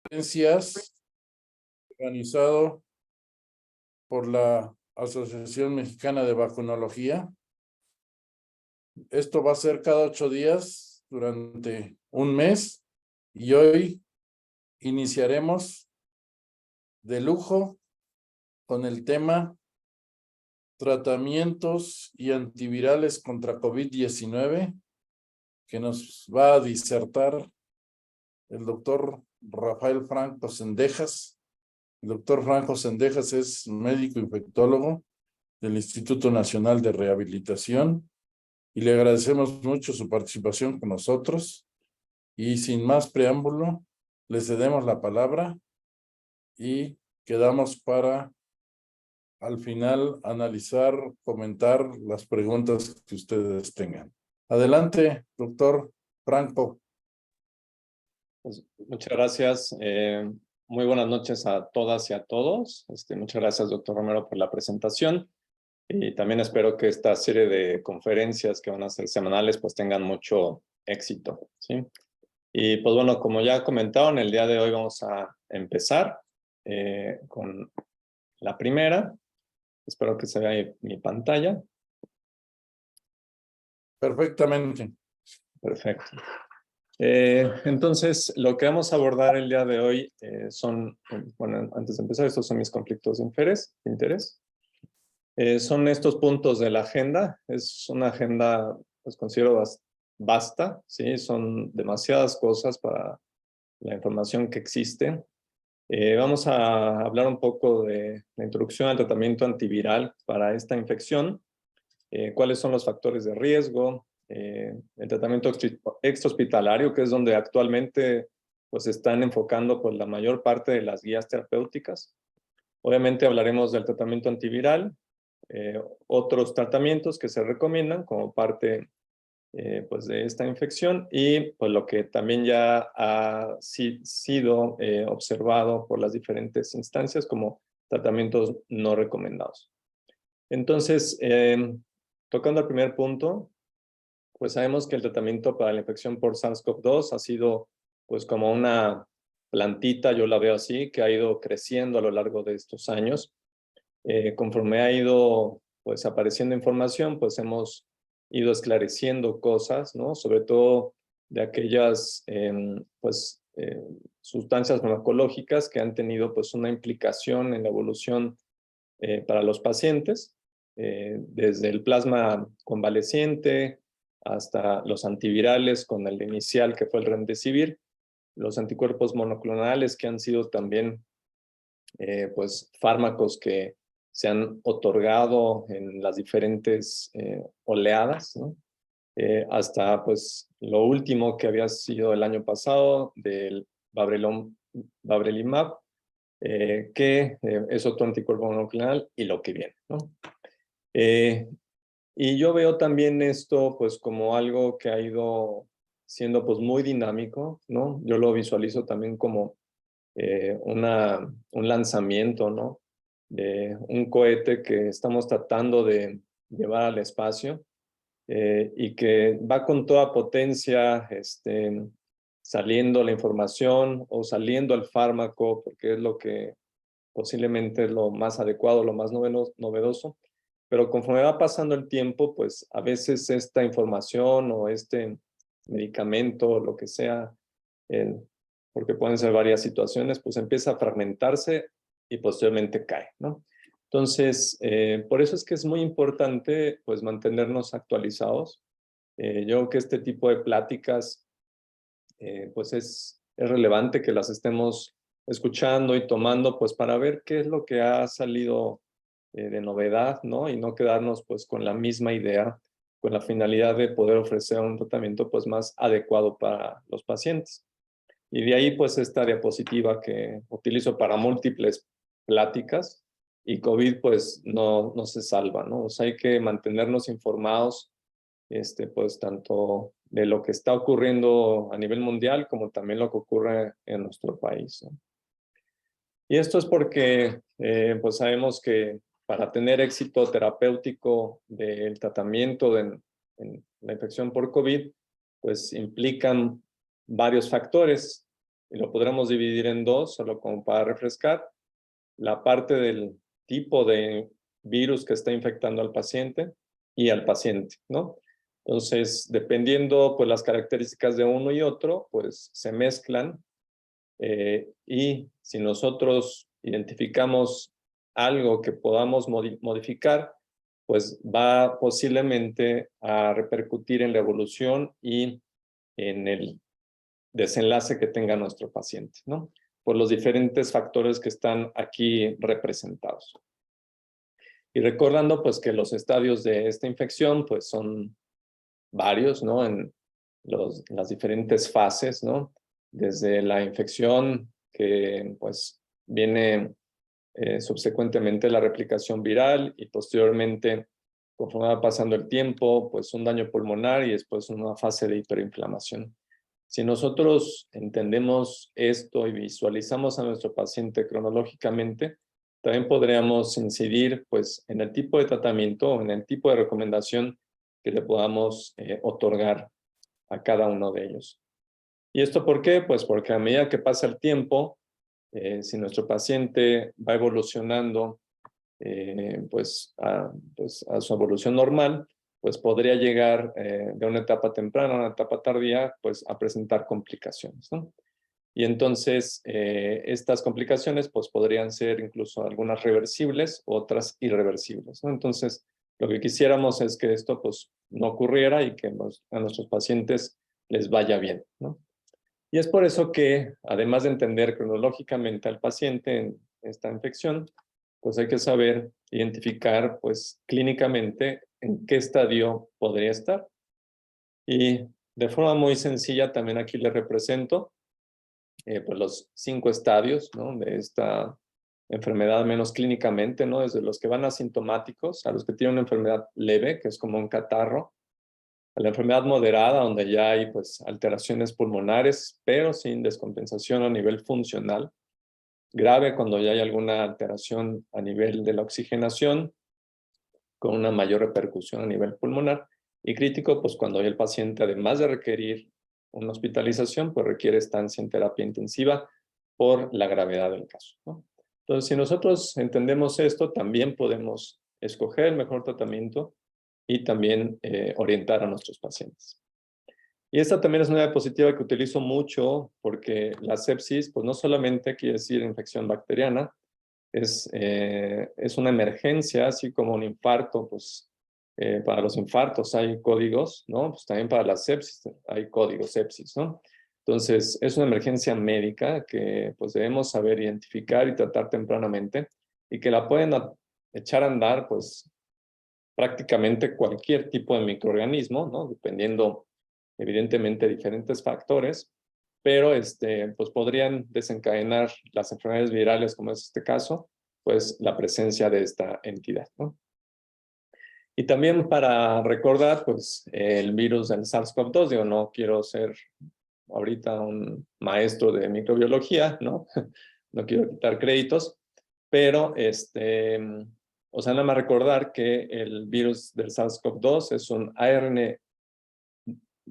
conferencias organizado por la Asociación Mexicana de Vacunología. Esto va a ser cada 8 días durante un mes y hoy iniciaremos de lujo con el tema tratamientos y antivirales contra COVID-19 que nos va a disertar el doctor Rafael Franco Cendejas. El doctor Franco Cendejas es médico infectólogo del Instituto Nacional de Rehabilitación y le agradecemos mucho su participación con nosotros. Y sin más preámbulo, le cedemos la palabra y quedamos para al final analizar, comentar las preguntas que ustedes tengan. Adelante, doctor Franco. Pues, muchas gracias. Muy buenas noches a todas y a todos. Muchas gracias, doctor Romero, por la presentación. Y también espero que esta serie de conferencias que van a ser semanales pues tengan mucho éxito, ¿sí? Y pues bueno, como ya comentaron, el día de hoy vamos a empezar con la primera. Espero que se vea mi pantalla. Perfectamente. Perfecto. Entonces, lo que vamos a abordar el día de hoy son, bueno, antes de empezar, estos son mis conflictos de interés. Son estos puntos de la agenda. Es una agenda, pues considero vasta, ¿sí? Son demasiadas cosas para la información que existe. Vamos a hablar un poco de la introducción al tratamiento antiviral para esta infección, cuáles son los factores de riesgo, el tratamiento extrahospitalario, que es donde actualmente pues están enfocando pues la mayor parte de las guías terapéuticas. Obviamente hablaremos del tratamiento antiviral, otros tratamientos que se recomiendan como parte pues de esta infección y pues lo que también ya ha sido observado por las diferentes instancias como tratamientos no recomendados. Entonces, tocando el primer punto, pues sabemos que el tratamiento para la infección por SARS-CoV-2 ha sido pues como una plantita, yo la veo así, que ha ido creciendo a lo largo de estos años. Conforme ha ido pues apareciendo información, pues hemos ido esclareciendo cosas, ¿no? Sobre todo de aquellas sustancias farmacológicas que han tenido pues una implicación en la evolución para los pacientes, desde el plasma convaleciente hasta los antivirales con el inicial que fue el Remdesivir, los anticuerpos monoclonales que han sido también pues fármacos que se han otorgado en las diferentes oleadas, ¿no? Hasta pues lo último que había sido el año pasado del Babrelimab, que es otro anticuerpo monoclonal y lo que viene, ¿no? Y yo veo también esto pues como algo que ha ido siendo pues muy dinámico, ¿no? Yo lo visualizo también como un lanzamiento, ¿no? De un cohete que estamos tratando de llevar al espacio y que va con toda potencia saliendo la información o saliendo el fármaco, porque es lo que posiblemente es lo más adecuado, lo más novedoso. Pero conforme va pasando el tiempo, pues a veces esta información o este medicamento, lo que sea, porque pueden ser varias situaciones, pues empieza a fragmentarse y posteriormente cae, ¿no? Entonces, por eso es que es muy importante pues mantenernos actualizados. Yo creo que este tipo de pláticas pues es relevante que las estemos escuchando y tomando pues para ver qué es lo que ha salido de novedad, ¿no? Y no quedarnos pues con la misma idea, con la finalidad de poder ofrecer un tratamiento pues más adecuado para los pacientes. Y de ahí pues esta diapositiva que utilizo para múltiples pláticas y COVID pues no se salva, ¿no? O sea, hay que mantenernos informados pues tanto de lo que está ocurriendo a nivel mundial como también lo que ocurre en nuestro país, ¿no? Y esto es porque pues sabemos que para tener éxito terapéutico del tratamiento en la infección por COVID, pues implican varios factores. y lo podremos dividir en dos, solo como para refrescar. La parte del tipo de virus que está infectando al paciente y al paciente, ¿no? Entonces, dependiendo pues las características de uno y otro, pues se mezclan y si nosotros identificamos algo que podamos modificar, pues va posiblemente a repercutir en la evolución y en el desenlace que tenga nuestro paciente, ¿no? Por los diferentes factores que están aquí representados. Y recordando pues que los estadios de esta infección pues son varios, ¿no? En las diferentes fases, ¿no? Desde la infección que pues viene subsecuentemente la replicación viral y posteriormente, conforme va pasando el tiempo, pues un daño pulmonar y después una fase de hiperinflamación. Si nosotros entendemos esto y visualizamos a nuestro paciente cronológicamente, también podríamos incidir pues, en el tipo de tratamiento o en el tipo de recomendación que le podamos otorgar a cada uno de ellos. ¿Y esto por qué? Pues porque a medida que pasa el tiempo, si nuestro paciente va evolucionando pues a su evolución normal, pues podría llegar de una etapa temprana a una etapa tardía, pues a presentar complicaciones, ¿no? Y entonces estas complicaciones pues podrían ser incluso algunas reversibles, otras irreversibles, ¿no? Entonces lo que quisiéramos es que esto pues no ocurriera y que a nuestros pacientes les vaya bien, ¿no? Y es por eso que, además de entender cronológicamente al paciente en esta infección, pues hay que saber identificar, pues clínicamente, en qué estadio podría estar. Y de forma muy sencilla, también aquí les represento pues los 5 estadios, ¿no? De esta enfermedad, menos clínicamente, ¿no? Desde los que van asintomáticos a los que tienen una enfermedad leve, que es como un catarro, a la enfermedad moderada, donde ya hay pues alteraciones pulmonares, pero sin descompensación a nivel funcional. Grave cuando ya hay alguna alteración a nivel de la oxigenación, con una mayor repercusión a nivel pulmonar. Y crítico, pues cuando el paciente, además de requerir una hospitalización, pues requiere estancia en terapia intensiva por la gravedad del caso, ¿no? Entonces, si nosotros entendemos esto, también podemos escoger el mejor tratamiento y también orientar a nuestros pacientes. Y esta también es una diapositiva que utilizo mucho porque la sepsis, pues no solamente quiere decir infección bacteriana, es una emergencia, así como un infarto, pues para los infartos hay códigos, ¿no? Pues también para la sepsis hay códigos sepsis, ¿no? Entonces, es una emergencia médica que pues debemos saber identificar y tratar tempranamente y que la pueden echar a andar, pues prácticamente cualquier tipo de microorganismo, ¿no? Dependiendo, evidentemente, de diferentes factores, pero pues podrían desencadenar las enfermedades virales, como es este caso, pues la presencia de esta entidad, ¿no? Y también para recordar, pues, el virus del SARS-CoV-2, digo, no quiero ser ahorita un maestro de microbiología, ¿no? No quiero quitar créditos, pero o sea, nada más recordar que el virus del SARS-CoV-2 es un ARN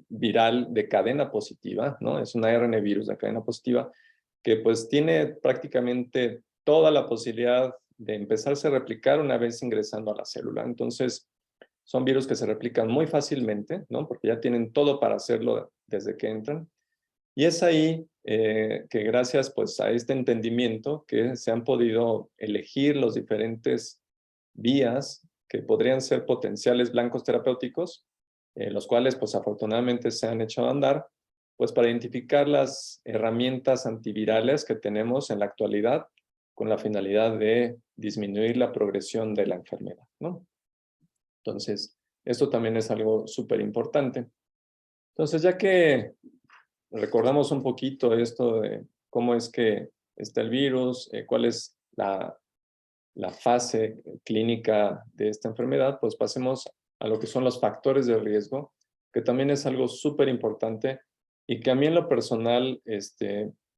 viral de cadena positiva, ¿no? Es un ARN virus de cadena positiva que pues tiene prácticamente toda la posibilidad de empezarse a replicar una vez ingresando a la célula. Entonces, son virus que se replican muy fácilmente, ¿no? Porque ya tienen todo para hacerlo desde que entran. Y es ahí que gracias pues a este entendimiento que se han podido elegir los diferentes vías que podrían ser potenciales blancos terapéuticos, los cuales pues afortunadamente se han echado a andar, pues para identificar las herramientas antivirales que tenemos en la actualidad con la finalidad de disminuir la progresión de la enfermedad, ¿no? Entonces, esto también es algo súper importante. Entonces, ya que recordamos un poquito esto de cómo es que está el virus, cuál es la fase clínica de esta enfermedad, pues pasemos a lo que son los factores de riesgo, que también es algo súper importante y que a mí en lo personal,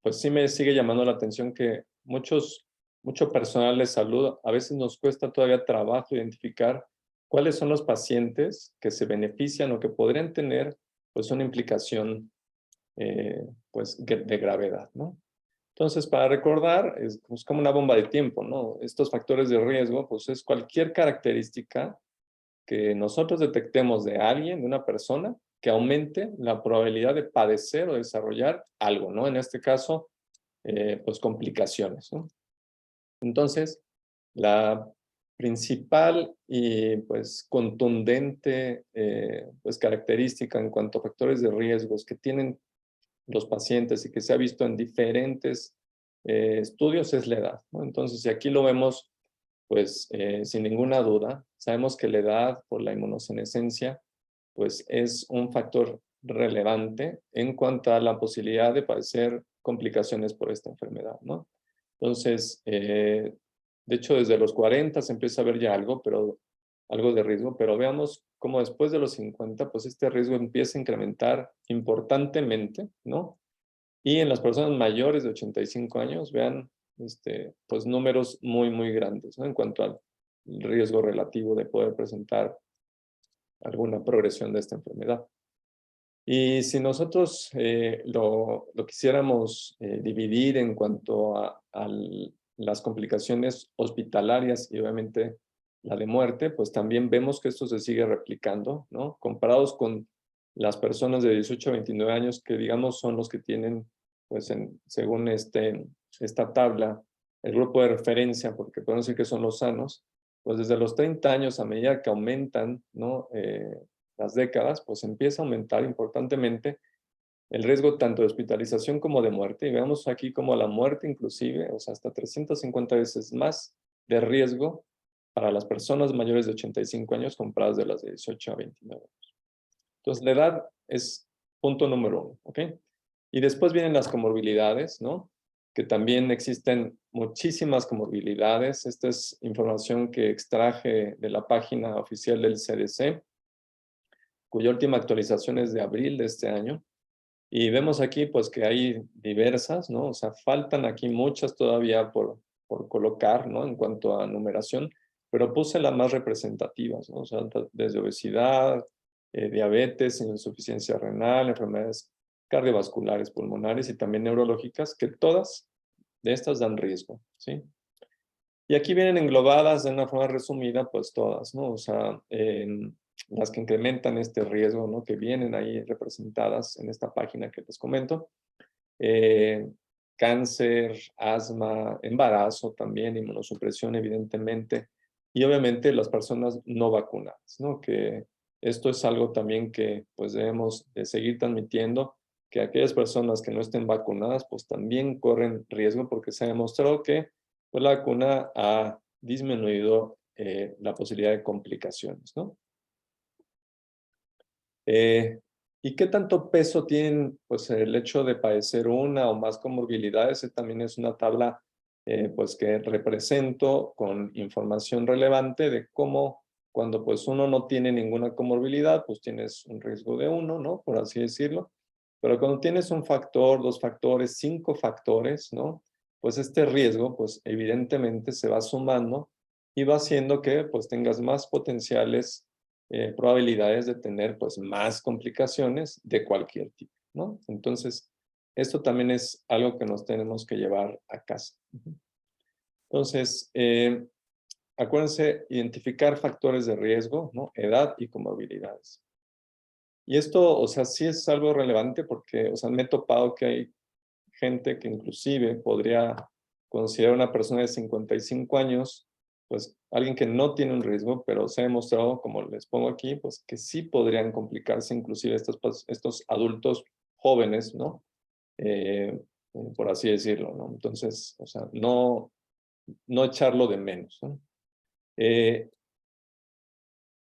pues sí me sigue llamando la atención que mucho personal de salud a veces nos cuesta todavía trabajo identificar cuáles son los pacientes que se benefician o que podrían tener pues una implicación pues, de gravedad, ¿no? Entonces, para recordar, es pues, como una bomba de tiempo, ¿no? Estos factores de riesgo, pues es cualquier característica que nosotros detectemos de alguien, de una persona, que aumente la probabilidad de padecer o desarrollar algo, ¿no? En este caso, pues complicaciones, ¿no? Entonces, la principal y pues contundente pues característica en cuanto a factores de riesgos que tienen los pacientes y que se ha visto en diferentes estudios es la edad, ¿no? Entonces, si aquí lo vemos, pues sin ninguna duda, sabemos que la edad por la inmunosenescencia, pues es un factor relevante en cuanto a la posibilidad de padecer complicaciones por esta enfermedad, ¿no? Entonces, de hecho, desde los 40 se empieza a ver ya algo, pero algo de riesgo, pero veamos cómo después de los 50, pues este riesgo empieza a incrementar importantemente, ¿no? Y en las personas mayores de 85 años, vean, pues números muy, muy grandes, ¿no? En cuanto al riesgo relativo de poder presentar alguna progresión de esta enfermedad. Y si nosotros lo quisiéramos dividir en cuanto a las complicaciones hospitalarias y obviamente la de muerte, pues también vemos que esto se sigue replicando, ¿no? Comparados con las personas de 18 a 29 años que digamos son los que tienen, pues según esta tabla, el grupo de referencia, porque podemos decir que son los sanos, pues desde los 30 años a medida que aumentan, ¿no? Las décadas, pues empieza a aumentar importantemente el riesgo tanto de hospitalización como de muerte. Y veamos aquí como la muerte inclusive, o sea, hasta 350 veces más de riesgo para las personas mayores de 85 años comparadas de las de 18 a 29 años. Entonces, la edad es punto número 1, ¿ok? Y después vienen las comorbilidades, ¿no? Que también existen muchísimas comorbilidades. Esta es información que extraje de la página oficial del CDC, cuya última actualización es de abril de este año. Y vemos aquí pues que hay diversas, ¿no? O sea, faltan aquí muchas todavía por colocar, ¿no? En cuanto a numeración, pero puse las más representativas, ¿no? O sea, desde obesidad, diabetes, insuficiencia renal, enfermedades cardiovasculares, pulmonares y también neurológicas, que todas de estas dan riesgo, ¿sí? Y aquí vienen englobadas de una forma resumida, pues todas, ¿no? O sea, las que incrementan este riesgo, ¿no? Que vienen ahí representadas en esta página que les comento. Cáncer, asma, embarazo también, inmunosupresión evidentemente, y obviamente las personas no vacunadas, ¿no? Que esto es algo también que pues debemos de seguir transmitiendo, que aquellas personas que no estén vacunadas pues también corren riesgo porque se ha demostrado que pues, la vacuna ha disminuido la posibilidad de complicaciones, ¿no? ¿Y qué tanto peso tienen pues, el hecho de padecer una o más comorbilidades? También es una tabla pues, que represento con información relevante de cómo cuando pues, uno no tiene ninguna comorbilidad, pues tienes un riesgo de 1, ¿no? Por así decirlo. Pero cuando tienes un factor, 2 factores, 5 factores, ¿no? Pues este riesgo, pues evidentemente se va sumando y va haciendo que pues tengas más potenciales probabilidades de tener pues más complicaciones de cualquier tipo, ¿no? Entonces, esto también es algo que nos tenemos que llevar a casa. Entonces, acuérdense, identificar factores de riesgo, ¿no? Edad y comorbilidades. Y esto, o sea, sí es algo relevante porque, o sea, me he topado que hay gente que inclusive podría considerar una persona de 55 años, pues alguien que no tiene un riesgo, pero se ha demostrado, como les pongo aquí, pues que sí podrían complicarse inclusive estos adultos jóvenes, ¿no? Por así decirlo, ¿no? Entonces, o sea, no echarlo de menos, ¿no?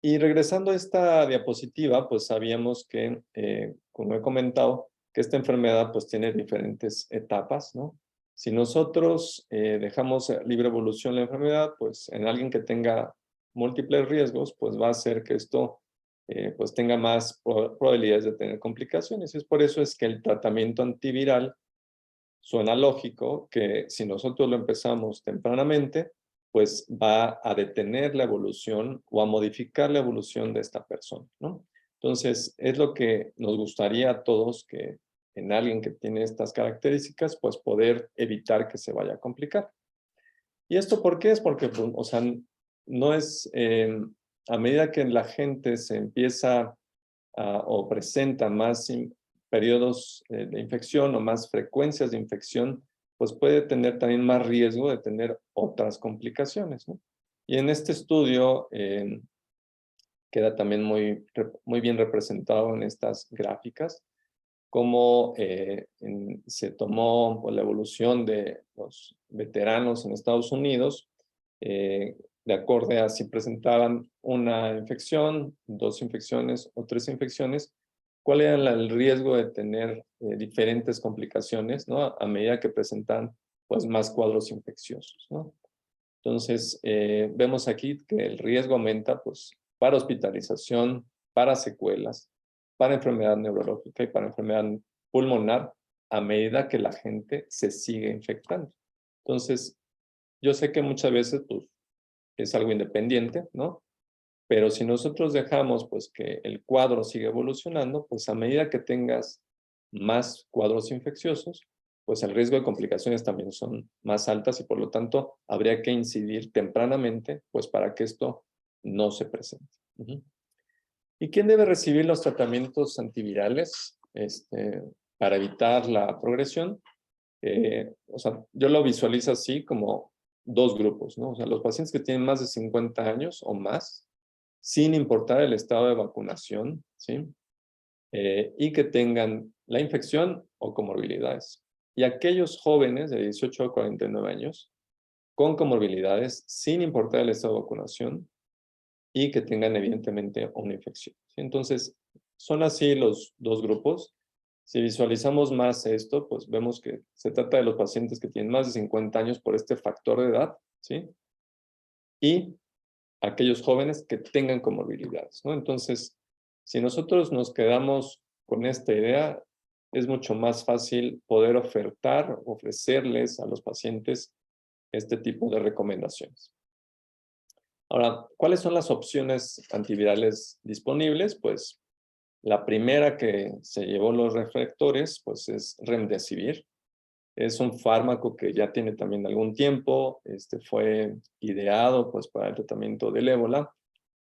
Y regresando a esta diapositiva, pues sabíamos que, como he comentado, que esta enfermedad pues tiene diferentes etapas, ¿no? Si nosotros dejamos libre evolución la enfermedad, pues en alguien que tenga múltiples riesgos, pues va a hacer que esto pues tenga más probabilidades de tener complicaciones. Y es por eso es que el tratamiento antiviral suena lógico que si nosotros lo empezamos tempranamente, pues va a detener la evolución o a modificar la evolución de esta persona, ¿no? Entonces, es lo que nos gustaría a todos que en alguien que tiene estas características, pues poder evitar que se vaya a complicar. ¿Y esto por qué? Es porque, pues, o sea, no es, a medida que la gente se empieza o presenta más periodos de infección o más frecuencias de infección, pues puede tener también más riesgo de tener otras complicaciones, ¿no? Y en este estudio queda también muy bien representado en estas gráficas, cómo se tomó pues, la evolución de los veteranos en Estados Unidos, de acuerdo a si presentaban una infección, 2 infecciones o 3 infecciones, cuál era el riesgo de tener diferentes complicaciones, ¿no? A medida que presentan pues, más cuadros infecciosos, ¿no? Entonces, vemos aquí que el riesgo aumenta pues, para hospitalización, para secuelas, para enfermedad neurológica y para enfermedad pulmonar a medida que la gente se sigue infectando. Entonces, yo sé que muchas veces pues, es algo independiente, ¿no? Pero si nosotros dejamos pues, que el cuadro siga evolucionando, pues a medida que tengas más cuadros infecciosos, pues el riesgo de complicaciones también son más altas y por lo tanto habría que incidir tempranamente pues para que esto no se presente. ¿Y quién debe recibir los tratamientos antivirales para evitar la progresión? O sea, yo lo visualizo así como 2 grupos, ¿no? O sea, los pacientes que tienen más de 50 años o más, sin importar el estado de vacunación, ¿sí? Y que tengan la infección o comorbilidades. Y aquellos jóvenes de 18 a 49 años con comorbilidades, sin importar el estado de vacunación, y que tengan evidentemente una infección, ¿sí? Entonces, son así los 2 grupos. Si visualizamos más esto, pues vemos que se trata de los pacientes que tienen más de 50 años por este factor de edad, ¿sí? Y aquellos jóvenes que tengan comorbilidades, ¿no? Entonces, si nosotros nos quedamos con esta idea, es mucho más fácil poder ofrecerles a los pacientes este tipo de recomendaciones. Ahora, ¿cuáles son las opciones antivirales disponibles? Pues la primera que se llevó los reflectores, pues es Remdesivir. Es un fármaco que ya tiene también algún tiempo, fue ideado pues para el tratamiento del ébola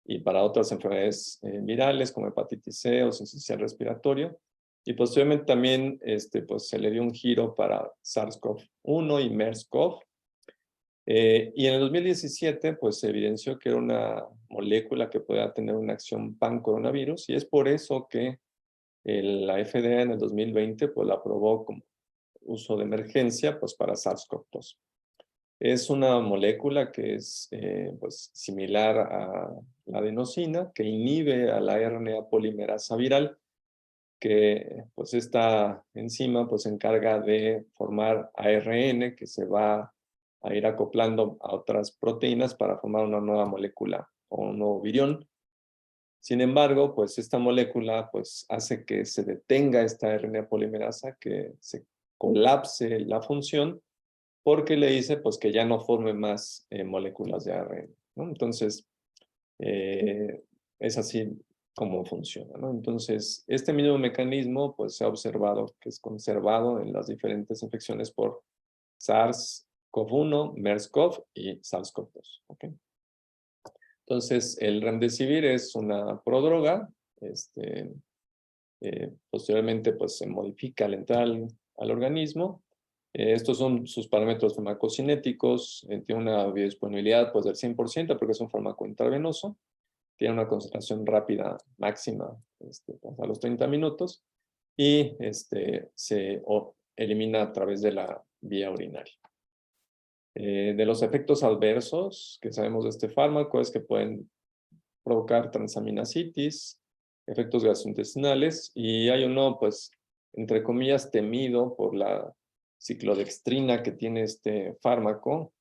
y para otras enfermedades virales como hepatitis C o sincicial respiratorio. Y posteriormente también pues se le dio un giro para SARS-CoV-1 y MERS-CoV. Y en el 2017 pues se evidenció que era una molécula que podía tener una acción pan-coronavirus y es por eso que la FDA en el 2020 pues la aprobó como uso de emergencia pues para SARS-CoV-2. Es una molécula que es pues, similar a la adenosina, que inhibe a la RNA polimerasa viral, que pues esta enzima pues se encarga de formar ARN que se va a ir acoplando a otras proteínas para formar una nueva molécula o un nuevo virión. Sin embargo, pues esta molécula pues hace que se detenga esta RNA polimerasa, que se colapse la función, porque le dice pues que ya no forme más moléculas de ARN, ¿no? Entonces, es así como funciona, ¿no? Entonces, este mismo mecanismo pues se ha observado que es conservado en las diferentes infecciones por SARS-CoV-1, MERS-CoV y SARS-CoV-2, ¿ok? Entonces, el Remdesivir es una prodroga, posteriormente pues se modifica al entrar al organismo. Estos son sus parámetros farmacocinéticos, tiene una biodisponibilidad pues del 100% porque es un fármaco intravenoso, tiene una concentración rápida máxima a los 30 minutos y se elimina a través de la vía urinaria. De los efectos adversos que sabemos de este fármaco es que pueden provocar transaminasitis, efectos gastrointestinales y hay uno, pues, entre comillas, temido por la ciclodextrina que tiene este fármaco,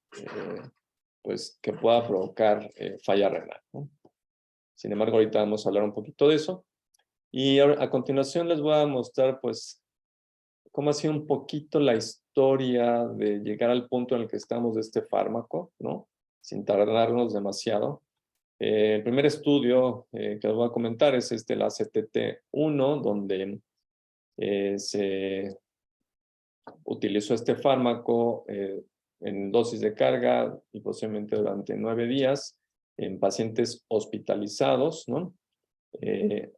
pues que pueda provocar falla renal, ¿no? Sin embargo, ahorita vamos a hablar un poquito de eso. Y a continuación les voy a mostrar, pues, cómo ha sido un poquito la historia de llegar al punto en el que estamos de este fármaco, ¿no? Sin tardarnos demasiado. El primer estudio que les voy a comentar es la CTT-1, donde se utilizó este fármaco en dosis de carga y posiblemente durante 9 días en pacientes hospitalizados, ¿no?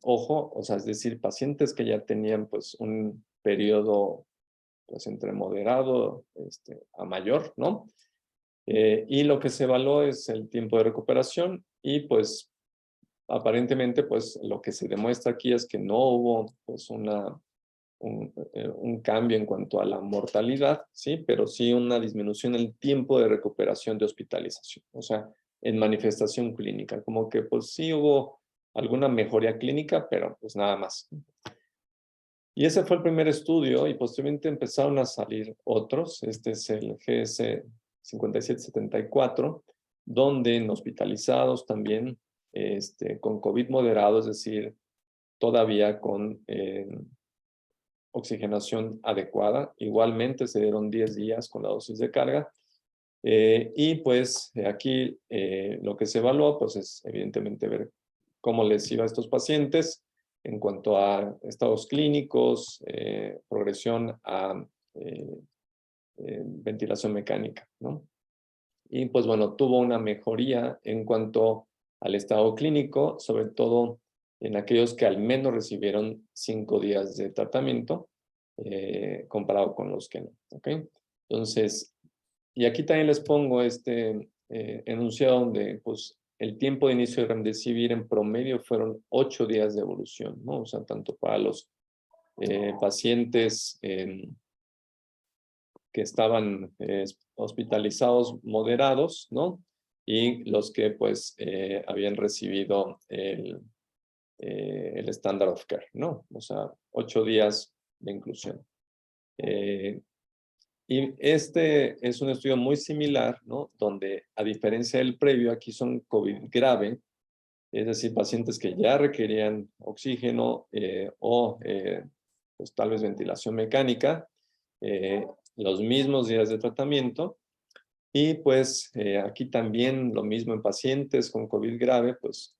Ojo, o sea, es decir, pacientes que ya tenían pues un periodo pues entre moderado a mayor, ¿no? Y lo que se evaluó es el tiempo de recuperación y pues aparentemente pues lo que se demuestra aquí es que no hubo pues un cambio en cuanto a la mortalidad, ¿sí? Pero sí una disminución en el tiempo de recuperación de hospitalización, o sea, en manifestación clínica, como que pues sí hubo alguna mejoría clínica, pero pues nada más. Y ese fue el primer estudio y posteriormente empezaron a salir otros. Este es el GS 5774, donde en hospitalizados también con COVID moderado, es decir, todavía con oxigenación adecuada. Igualmente se dieron 10 días con la dosis de carga. Y pues aquí lo que se evaluó pues es evidentemente ver cómo les iba a estos pacientes en cuanto a estados clínicos, progresión a ventilación mecánica, ¿no? Y pues bueno, tuvo una mejoría en cuanto al estado clínico, sobre todo en aquellos que al menos recibieron 5 días de tratamiento, comparado con los que no, ¿ok? Entonces, y aquí también les pongo enunciado donde pues el tiempo de inicio de Remdesivir en promedio fueron 8 días de evolución, ¿no? O sea, tanto para los pacientes que estaban hospitalizados moderados, ¿no? Y los que pues habían recibido el standard of care, ¿no? O sea, 8 días de inclusión. Y este es un estudio muy similar, ¿no? Donde a diferencia del previo, aquí son COVID grave, es decir, pacientes que ya requerían oxígeno o pues tal vez ventilación mecánica, los mismos días de tratamiento. Y pues aquí también lo mismo en pacientes con COVID grave, pues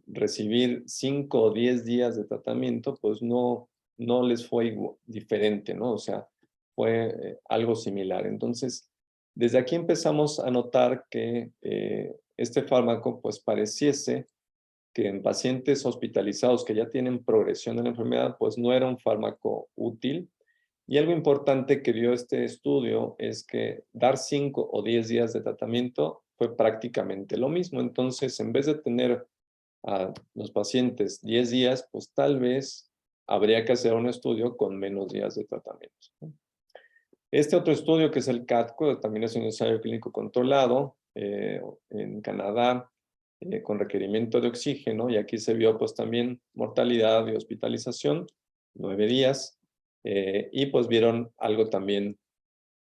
recibir 5 o 10 días de tratamiento, pues no les fue diferente, ¿no? O sea, fue algo similar. Entonces, desde aquí empezamos a notar que este fármaco pues pareciese que en pacientes hospitalizados que ya tienen progresión de la enfermedad, pues no era un fármaco útil. Y algo importante que dio este estudio es que dar 5 o 10 días de tratamiento fue prácticamente lo mismo. Entonces, en vez de tener a los pacientes 10 días, pues tal vez habría que hacer un estudio con menos días de tratamiento. Este otro estudio, que es el CATCO, también es un ensayo clínico controlado en Canadá, con requerimiento de oxígeno, y aquí se vio pues también mortalidad y hospitalización, 9 días, y pues vieron algo también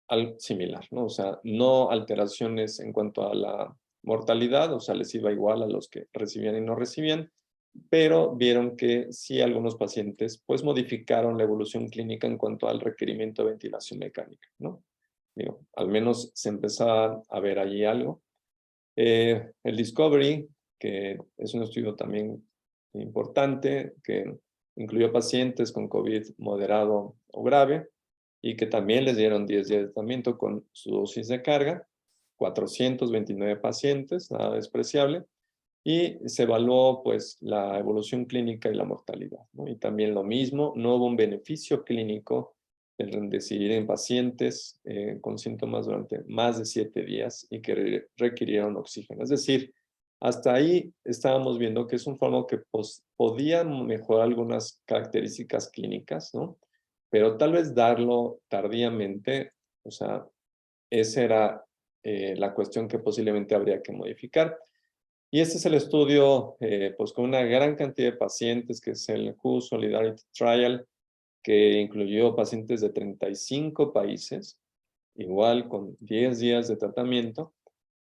algo similar, ¿no? O sea, no alteraciones en cuanto a la mortalidad, o sea, les iba igual a los que recibían y no recibían, pero vieron que sí algunos pacientes pues modificaron la evolución clínica en cuanto al requerimiento de ventilación mecánica, ¿no? Digo, al menos se empezaba a ver allí algo. El Discovery, que es un estudio también importante, que incluyó pacientes con COVID moderado o grave y que también les dieron 10 días de tratamiento con su dosis de carga, 429 pacientes, nada despreciable, y se evaluó pues la evolución clínica y la mortalidad, ¿no? Y también lo mismo, no hubo un beneficio clínico del Remdesivir en pacientes con síntomas durante más de 7 días y que requirieron oxígeno. Es decir, hasta ahí estábamos viendo que es un fármaco que pues, podía mejorar algunas características clínicas, ¿no? Pero tal vez darlo tardíamente, o sea, esa era la cuestión que posiblemente habría que modificar. Y este es el estudio, pues con una gran cantidad de pacientes, que es el WHO Solidarity Trial, que incluyó pacientes de 35 países, igual con 10 días de tratamiento,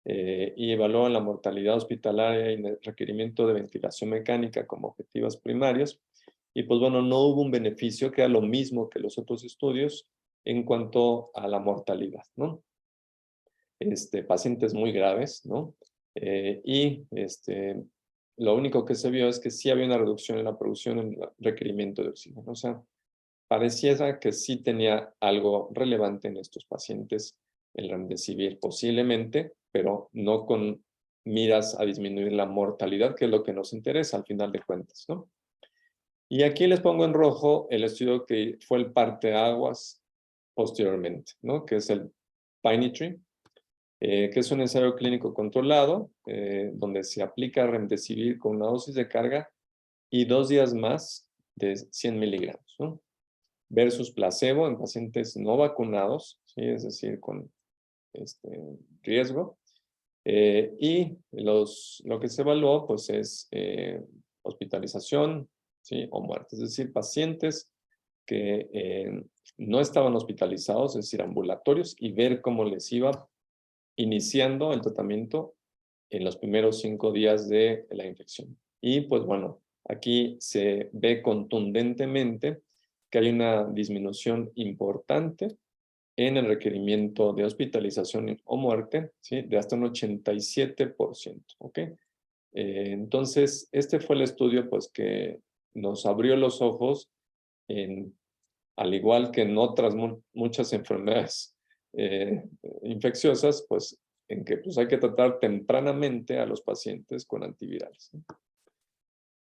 y evaluó la mortalidad hospitalaria y el requerimiento de ventilación mecánica como objetivos primarios. Y pues bueno, no hubo un beneficio, que era lo mismo que los otros estudios en cuanto a la mortalidad, ¿no? Pacientes muy graves, ¿no? Y lo único que se vio es que sí había una reducción en la producción en el requerimiento de oxígeno. O sea, pareciera que sí tenía algo relevante en estos pacientes el remdesivir posiblemente, pero no con miras a disminuir la mortalidad, que es lo que nos interesa al final de cuentas, ¿no? Y aquí les pongo en rojo el estudio que fue el parteaguas posteriormente, ¿no? Que es el Pinetree, que es un ensayo clínico controlado, donde se aplica remdesivir con una dosis de carga y 2 días más de 100 miligramos, ¿no? Versus placebo en pacientes no vacunados, ¿sí? Es decir, con riesgo. Y lo que se evaluó pues, es hospitalización, ¿sí? O muerte, es decir, pacientes que no estaban hospitalizados, es decir, ambulatorios, y ver cómo les iba iniciando el tratamiento en los primeros 5 días de la infección. Y pues bueno, aquí se ve contundentemente que hay una disminución importante en el requerimiento de hospitalización o muerte, ¿sí? De hasta un 87%, ¿ok? Entonces, este fue el estudio pues, que nos abrió los ojos, al igual que en otras muchas enfermedades infecciosas, pues en que pues, hay que tratar tempranamente a los pacientes con antivirales, ¿no?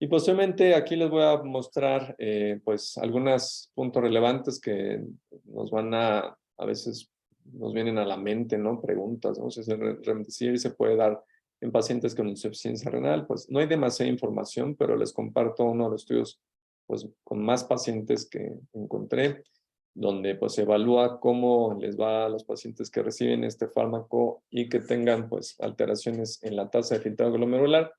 Y posiblemente aquí les voy a mostrar pues algunos puntos relevantes que nos van a veces nos vienen a la mente, ¿no? Preguntas, ¿no? Si el remdesivir se puede dar en pacientes con insuficiencia renal, pues no hay demasiada información, pero les comparto uno de los estudios pues con más pacientes que encontré, donde pues se evalúa cómo les va a los pacientes que reciben este fármaco y que tengan pues alteraciones en la tasa de filtrado glomerular.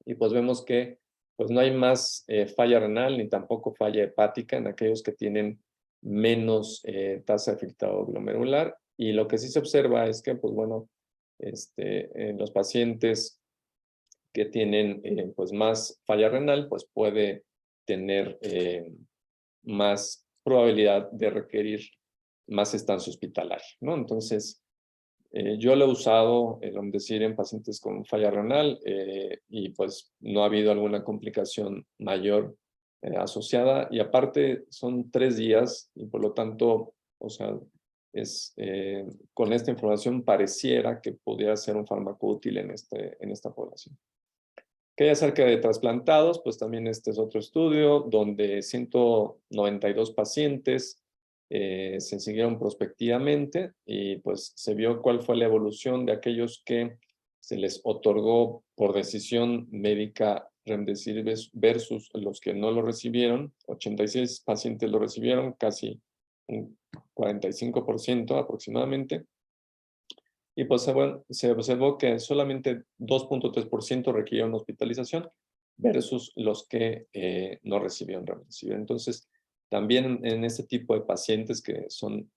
Y pues vemos que pues no hay más falla renal ni tampoco falla hepática en aquellos que tienen menos tasa de filtrado glomerular. Y lo que sí se observa es que, pues bueno, en los pacientes que tienen pues más falla renal, pues puede tener más probabilidad de requerir más estancia hospitalaria, ¿no? Entonces, yo lo he usado, remdesivir en pacientes con falla renal y pues no ha habido alguna complicación mayor asociada. Y aparte son 3 días y por lo tanto, o sea, con esta información pareciera que pudiera ser un fármaco útil en esta población. ¿Qué hay acerca de trasplantados? Pues también este es otro estudio donde 192 pacientes se siguieron prospectivamente y pues se vio cuál fue la evolución de aquellos que se les otorgó por decisión médica remdesivir versus los que no lo recibieron. 86 pacientes lo recibieron, casi un 45% aproximadamente. Y pues se observó que solamente 2.3% requirieron hospitalización versus los que no recibieron remdesivir. Entonces, también en este tipo de pacientes que son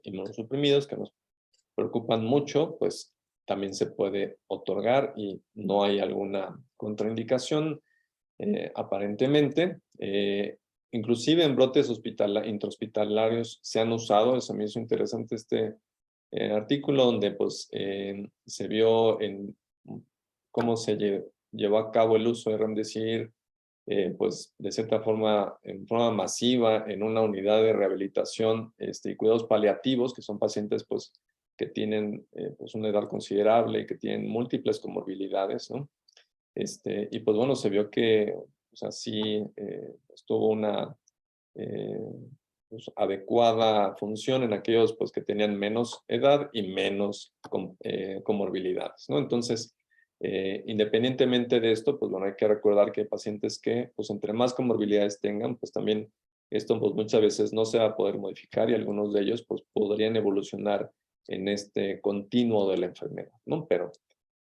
inmunosuprimidos, que nos preocupan mucho, pues también se puede otorgar y no hay alguna contraindicación aparentemente. Inclusive en brotes intrahospitalarios se han usado, eso me hizo interesante artículo donde pues se vio en cómo se llevó a cabo el uso de remdesivir pues de cierta forma, en forma masiva en una unidad de rehabilitación y cuidados paliativos, que son pacientes pues que tienen pues una edad considerable y que tienen múltiples comorbilidades, ¿no? Y pues bueno, se vio que o sea, sí estuvo una pues, adecuada función en aquellos pues, que tenían menos edad y menos comorbilidades, ¿no? Entonces, independientemente de esto, pues bueno, hay que recordar que hay pacientes que, pues entre más comorbilidades tengan, pues también esto pues muchas veces no se va a poder modificar y algunos de ellos pues podrían evolucionar en este continuo de la enfermedad, ¿no? Pero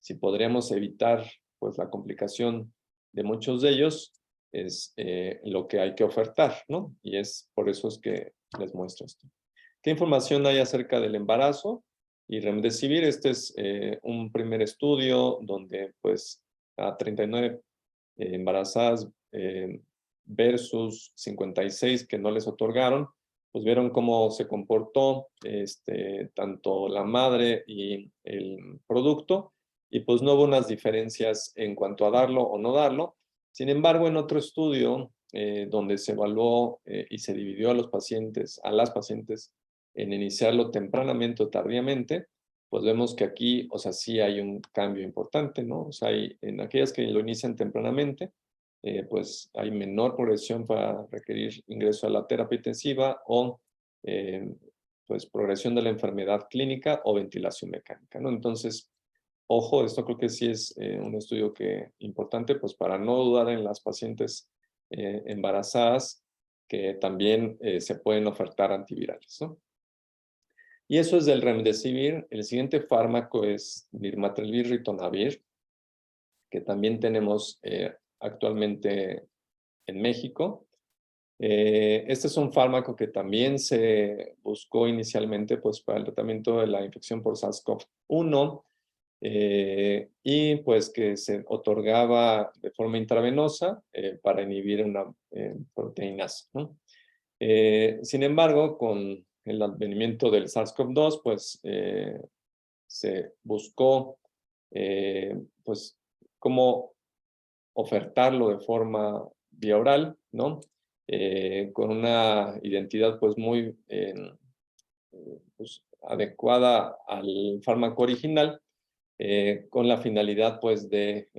si podríamos evitar pues la complicación de muchos de ellos, es lo que hay que ofertar, ¿no? Y es por eso es que les muestro esto. ¿Qué información hay acerca del embarazo y remdesivir? Este es un primer estudio donde pues a 39 embarazadas versus 56 que no les otorgaron, pues vieron cómo se comportó tanto la madre y el producto, y pues no hubo unas diferencias en cuanto a darlo o no darlo. Sin embargo, en otro estudio donde se evaluó y se dividió a las pacientes en iniciarlo tempranamente o tardíamente, pues vemos que aquí, o sea, sí hay un cambio importante, ¿no? O sea, en aquellas que lo inician tempranamente, pues hay menor progresión para requerir ingreso a la terapia intensiva o pues progresión de la enfermedad clínica o ventilación mecánica, ¿no? Entonces, ojo, esto creo que sí es un estudio importante, pues para no dudar en las pacientes embarazadas que también se pueden ofertar antivirales, ¿no? Y eso es del remdesivir. El siguiente fármaco es nirmatrelvir ritonavir, que también tenemos actualmente en México. Este es un fármaco que también se buscó inicialmente pues, para el tratamiento de la infección por SARS-CoV-1 y pues que se otorgaba de forma intravenosa para inhibir una proteinasa, ¿no? Sin embargo, con el advenimiento del SARS-CoV-2, pues se buscó pues cómo ofertarlo de forma vía oral, ¿no? Con una identidad pues muy pues, adecuada al fármaco original, con la finalidad pues de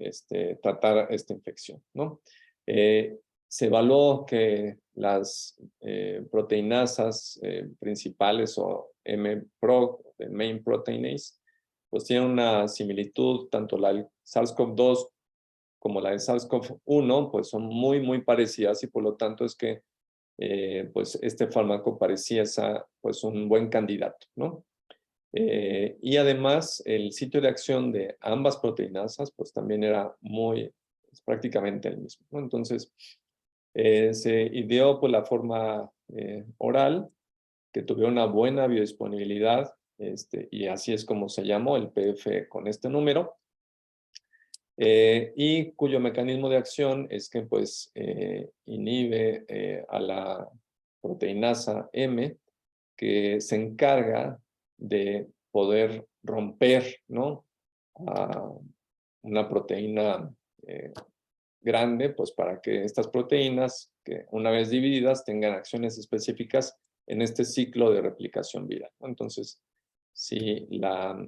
tratar esta infección, ¿no? Se evaluó que las proteinasas principales o MPRO, Main Proteinase, pues tienen una similitud, tanto la del SARS-CoV-2 como la de SARS-CoV-1, pues son muy, muy parecidas y por lo tanto es que pues este fármaco parecía pues un buen candidato, ¿no? Y además el sitio de acción de ambas proteinasas pues también era es prácticamente el mismo, ¿no? Entonces se ideó por la forma oral, que tuviera una buena biodisponibilidad, y así es como se llamó el PF con este número, y cuyo mecanismo de acción es que pues inhibe a la proteinasa M, que se encarga de poder romper, ¿no? A una proteína grande, pues para que estas proteínas, que una vez divididas, tengan acciones específicas en este ciclo de replicación viral, ¿no? Entonces, si la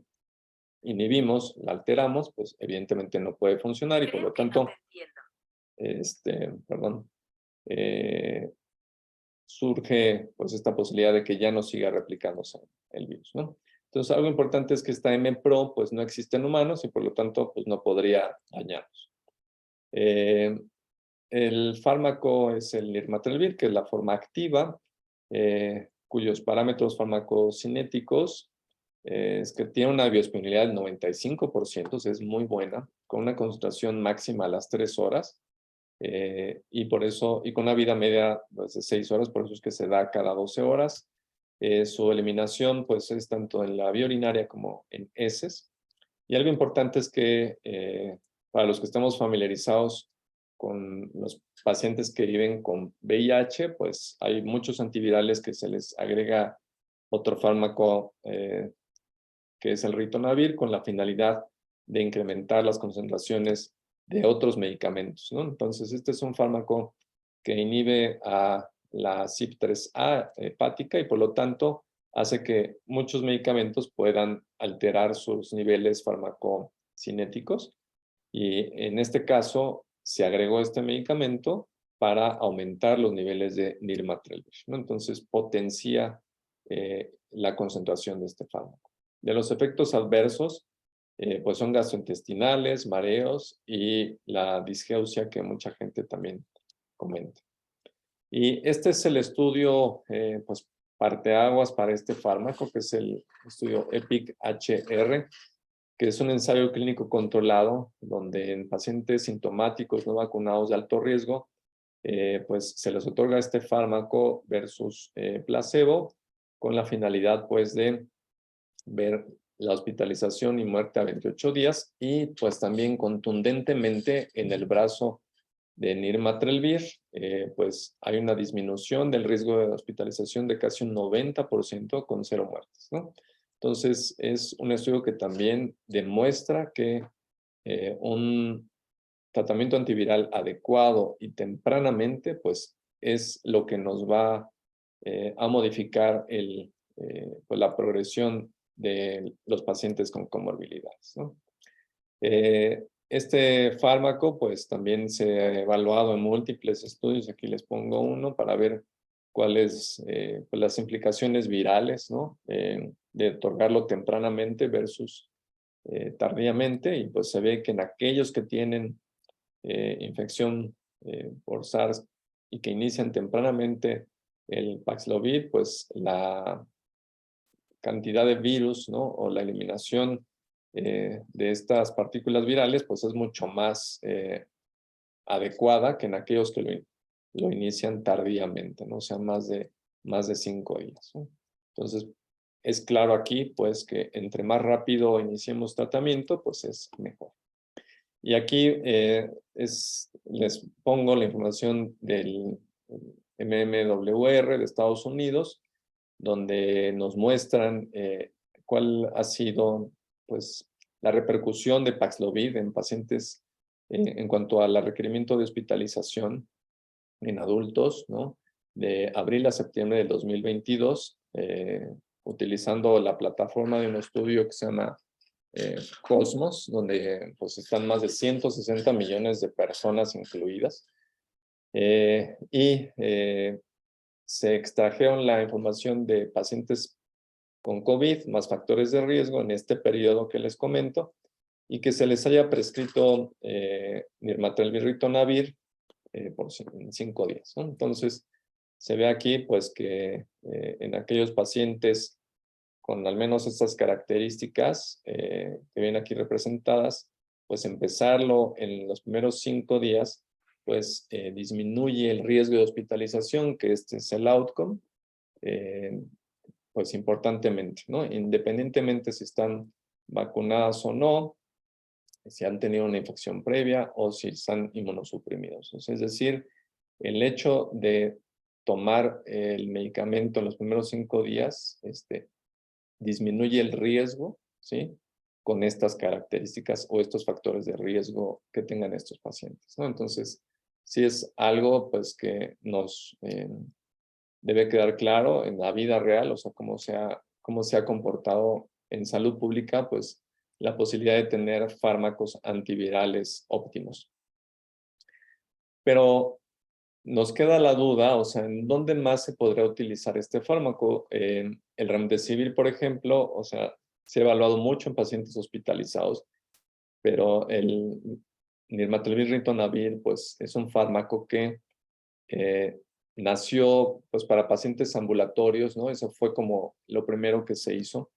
inhibimos, la alteramos, pues evidentemente no puede funcionar y por lo tanto, perdón, surge pues esta posibilidad de que ya no siga replicándose el virus, ¿no? Entonces, algo importante es que esta MPRO pues no existe en humanos y por lo tanto pues no podría dañarnos. El fármaco es el nirmatrelvir, que es la forma activa, cuyos parámetros farmacocinéticos es que tiene una biodisponibilidad del 95%, es muy buena, con una concentración máxima a las 3 horas, y por eso, y con una vida media pues, de 6 horas, por eso es que se da cada 12 horas. Su eliminación pues es tanto en la vía urinaria como en heces. Y algo importante es que para los que estamos familiarizados con los pacientes que viven con VIH, pues hay muchos antivirales que se les agrega otro fármaco que es el ritonavir, con la finalidad de incrementar las concentraciones de otros medicamentos, ¿no? Entonces, este es un fármaco que inhibe a la CYP3A hepática y por lo tanto hace que muchos medicamentos puedan alterar sus niveles farmacocinéticos y en este caso se agregó este medicamento para aumentar los niveles de nirmatrelvir, ¿no? Entonces potencia la concentración de este fármaco. De los efectos adversos, pues son gastrointestinales, mareos y la disgeusia que mucha gente también comenta. Y este es el estudio, pues parteaguas para este fármaco, que es el estudio EPIC-HR, que es un ensayo clínico controlado, donde en pacientes sintomáticos no vacunados de alto riesgo, pues se les otorga este fármaco versus placebo, con la finalidad pues de ver la hospitalización y muerte a 28 días y pues también contundentemente en el brazo de nirmatrelvir, pues hay una disminución del riesgo de hospitalización de casi un 90% con 0 muertes, ¿no? Entonces es un estudio que también demuestra que un tratamiento antiviral adecuado y tempranamente, pues es lo que nos va a modificar pues la progresión de los pacientes con comorbilidades, ¿no? Este fármaco pues también se ha evaluado en múltiples estudios, aquí les pongo uno para ver cuáles pues las implicaciones virales, ¿no? De otorgarlo tempranamente versus tardíamente, y pues se ve que en aquellos que tienen infección por SARS y que inician tempranamente el Paxlovid, pues la cantidad de virus, ¿no? O la eliminación de estas partículas virales, pues es mucho más adecuada que en aquellos que lo inician tardíamente, ¿no? O sea, más de 5 días, ¿no? Entonces, es claro aquí, pues, que entre más rápido iniciemos tratamiento, pues es mejor. Y aquí les pongo la información del MMWR de Estados Unidos, donde nos muestran cuál ha sido, pues, la repercusión de Paxlovid en pacientes en cuanto al requerimiento de hospitalización en adultos, ¿no? De abril a septiembre del 2022, utilizando la plataforma de un estudio que se llama Cosmos, donde pues están más de 160 millones de personas incluidas. Se extrajeron la información de pacientes con COVID más factores de riesgo en este periodo que les comento, y que se les haya prescrito nirmatrelvir-ritonavir por 5 días, ¿no? Entonces, se ve aquí pues que en aquellos pacientes con al menos estas características que vienen aquí representadas, pues empezarlo en los primeros 5 días, pues disminuye el riesgo de hospitalización, que este es el outcome, pues importantemente, ¿no? Independientemente si están vacunadas o no, si han tenido una infección previa o si están inmunosuprimidos. Es decir, el hecho de tomar el medicamento en los primeros 5 días, disminuye el riesgo, ¿sí? Con estas características o estos factores de riesgo que tengan estos pacientes, ¿no? Entonces, sí es algo, pues, que nos debe quedar claro en la vida real, o sea, cómo se ha comportado en salud pública, pues, la posibilidad de tener fármacos antivirales óptimos. Pero nos queda la duda, o sea, ¿en dónde más se podría utilizar este fármaco? El remdesivir, por ejemplo, o sea, se ha evaluado mucho en pacientes hospitalizados, pero el nirmatrelvir-ritonavir, pues, es un fármaco que nació, pues, para pacientes ambulatorios, ¿no? Eso fue como lo primero que se hizo.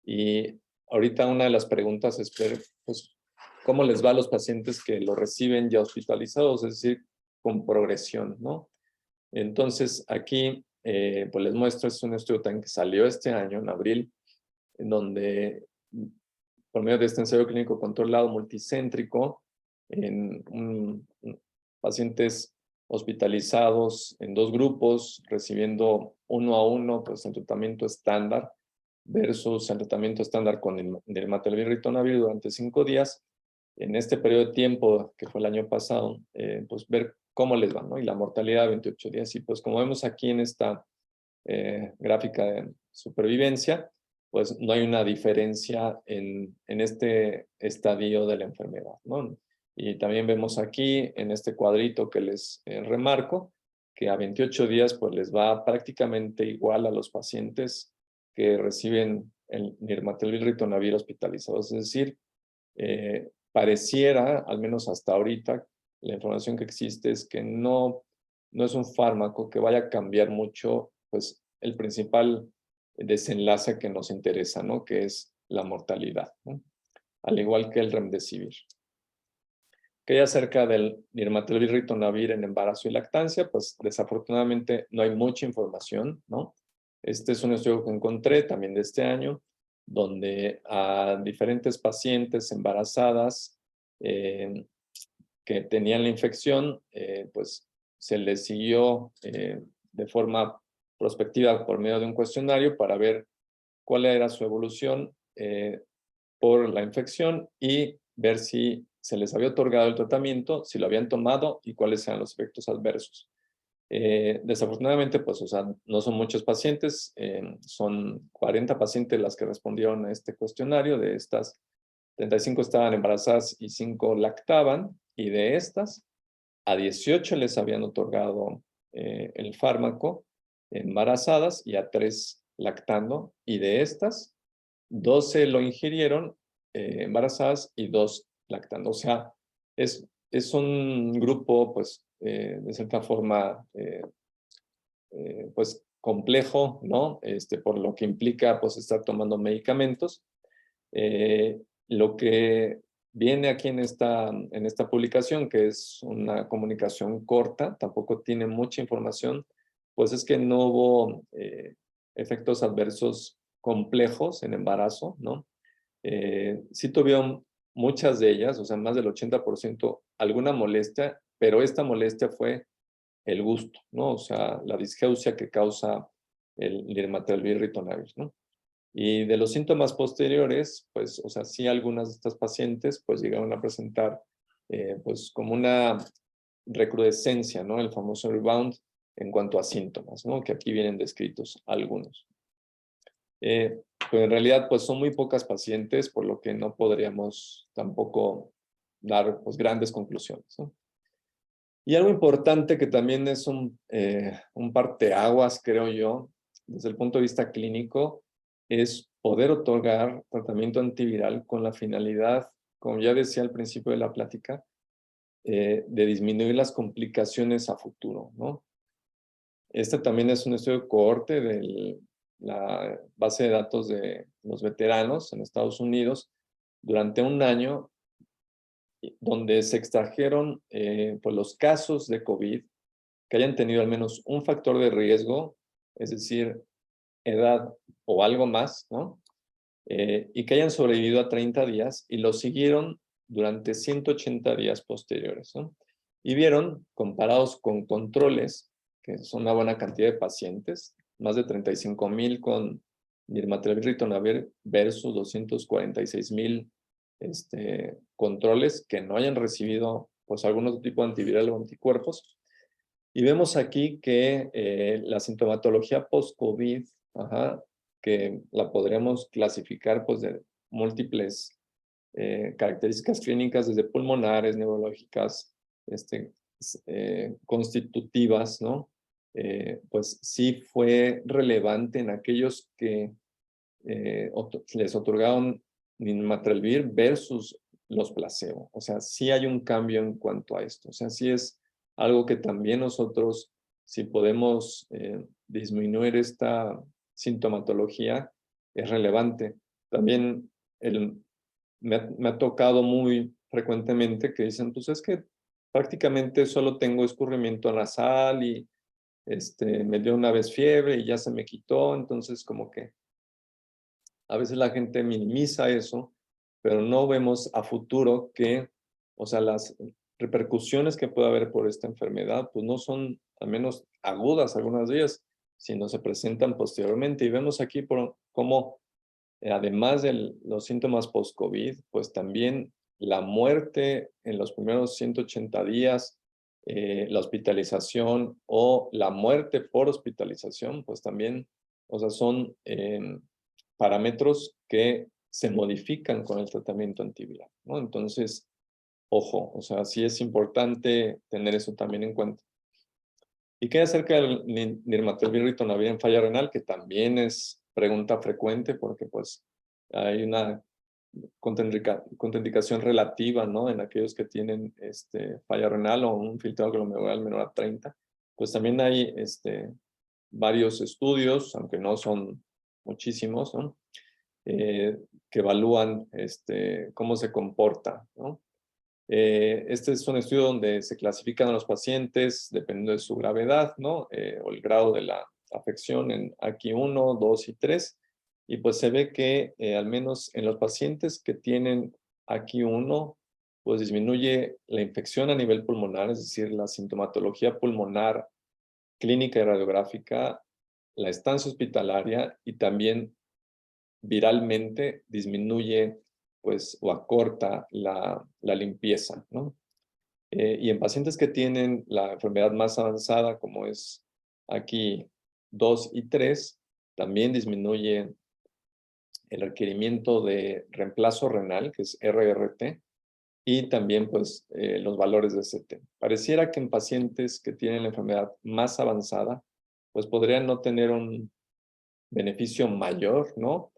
Y ahorita una de las preguntas es, pues, ¿cómo les va a los pacientes que lo reciben ya hospitalizados? Es decir, con progresión, ¿no? Entonces, aquí, pues les muestro, es un estudio también que salió este año, en abril, en donde, por medio de este ensayo clínico controlado multicéntrico, en pacientes hospitalizados en 2 grupos, recibiendo 1 a 1, pues el tratamiento estándar, versus el tratamiento estándar con el nirmatrelvir-ritonavir durante 5 días. En este periodo de tiempo, que fue el año pasado, pues ver cómo les va, ¿no? Y la mortalidad de 28 días. Y pues como vemos aquí en esta gráfica de supervivencia, pues no hay una diferencia en este estadio de la enfermedad, ¿no? Y también vemos aquí en este cuadrito que les remarco, que a 28 días pues les va prácticamente igual a los pacientes que reciben el nirmatrelvir-ritonavir hospitalizados. Es decir, pareciera, al menos hasta ahorita, la información que existe es que no es un fármaco que vaya a cambiar mucho, pues, el principal desenlace que nos interesa, ¿no? Que es la mortalidad, ¿no? Al igual que el remdesivir. ¿Qué hay acerca del nirmatrelvir-ritonavir en embarazo y lactancia? Pues desafortunadamente no hay mucha información, ¿no? Este es un estudio que encontré también de este año, donde a diferentes pacientes embarazadas que tenían la infección, pues se les siguió de forma prospectiva por medio de un cuestionario para ver cuál era su evolución por la infección y ver si se les había otorgado el tratamiento, si lo habían tomado y cuáles eran los efectos adversos. Desafortunadamente, pues, o sea, no son muchos pacientes, son 40 pacientes las que respondieron a este cuestionario. De estas, 35 estaban embarazadas y 5 lactaban, y de estas, a 18 les habían otorgado el fármaco embarazadas y a 3 lactando, y de estas, 12 lo ingirieron embarazadas y 2 lactando. O sea, es un grupo, pues, de cierta forma, pues, complejo, ¿no? Por lo que implica, pues, estar tomando medicamentos. Lo que viene aquí en esta publicación, que es una comunicación corta, tampoco tiene mucha información, pues es que no hubo efectos adversos complejos en embarazo, ¿no? Sí tuvieron muchas de ellas, o sea, más del 80%, alguna molestia, pero esta molestia fue el gusto, ¿no? O sea, la disgeusia que causa el nirmatrelvir ritonavir, ¿no? Y de los síntomas posteriores, pues, o sea, sí algunas de estas pacientes, pues, llegaron a presentar, pues, como una recrudescencia, ¿no? El famoso rebound en cuanto a síntomas, ¿no? Que aquí vienen descritos algunos. Pero en realidad, pues, son muy pocas pacientes, por lo que no podríamos tampoco dar, pues, grandes conclusiones, ¿no? Y algo importante que también es un parteaguas, creo yo, desde el punto de vista clínico, es poder otorgar tratamiento antiviral con la finalidad, como ya decía al principio de la plática, de disminuir las complicaciones a futuro, ¿no? Este también es un estudio de cohorte de la base de datos de los veteranos en Estados Unidos durante un año, donde se extrajeron pues los casos de COVID que hayan tenido al menos un factor de riesgo, es decir, edad o algo más, ¿no? Y que hayan sobrevivido a 30 días y lo siguieron durante 180 días posteriores, ¿no? Y vieron, comparados con controles, que son una buena cantidad de pacientes, más de 35,000 con nirmatrelvir ritonavir versus 246,000 controles que no hayan recibido, pues, algún otro tipo de antiviral o anticuerpos. Y vemos aquí que la sintomatología post-COVID, que la podríamos clasificar, pues, de múltiples características clínicas, desde pulmonares, neurológicas, constitutivas, ¿no? Pues sí fue relevante en aquellos que les otorgaron nirmatrelvir versus los placebo. O sea, sí hay un cambio en cuanto a esto. O sea, sí es algo que también nosotros, si podemos disminuir esta sintomatología, es relevante. También me ha tocado muy frecuentemente que dicen, pues es que prácticamente solo tengo escurrimiento nasal y me dio una vez fiebre y ya se me quitó. Entonces, como que a veces la gente minimiza eso, pero no vemos a futuro que, o sea, las repercusiones que puede haber por esta enfermedad, pues no son al menos agudas algunas de ellas, sino se presentan posteriormente. Y vemos aquí cómo, además de los síntomas post-COVID, pues también la muerte en los primeros 180 días, la hospitalización o la muerte por hospitalización, pues también, o sea, son parámetros que se modifican con el tratamiento antiviral, ¿no? Entonces, ojo, o sea, sí es importante tener eso también en cuenta. ¿Y qué acerca del nirmatrelvir ritonavir en falla renal? Que también es pregunta frecuente porque, pues, hay una contraindicación relativa, ¿no? En aquellos que tienen falla renal o un filtrado glomerular menor a 30. Pues también hay varios estudios, aunque no son muchísimos, ¿no? Que evalúan cómo se comporta, ¿no? Este es un estudio donde se clasifican a los pacientes dependiendo de su gravedad, ¿no? O el grado de la afección en AQI 1, 2 y 3. Y pues se ve que al menos en los pacientes que tienen AQI 1, pues disminuye la infección a nivel pulmonar, es decir, la sintomatología pulmonar clínica y radiográfica, la estancia hospitalaria y también viralmente disminuye pues, o acorta la limpieza, ¿no? Y en pacientes que tienen la enfermedad más avanzada, como es aquí 2 y 3, también disminuye el requerimiento de reemplazo renal, que es RRT, y también pues los valores de CT. Pareciera que en pacientes que tienen la enfermedad más avanzada, pues podrían no tener un beneficio mayor, ¿no?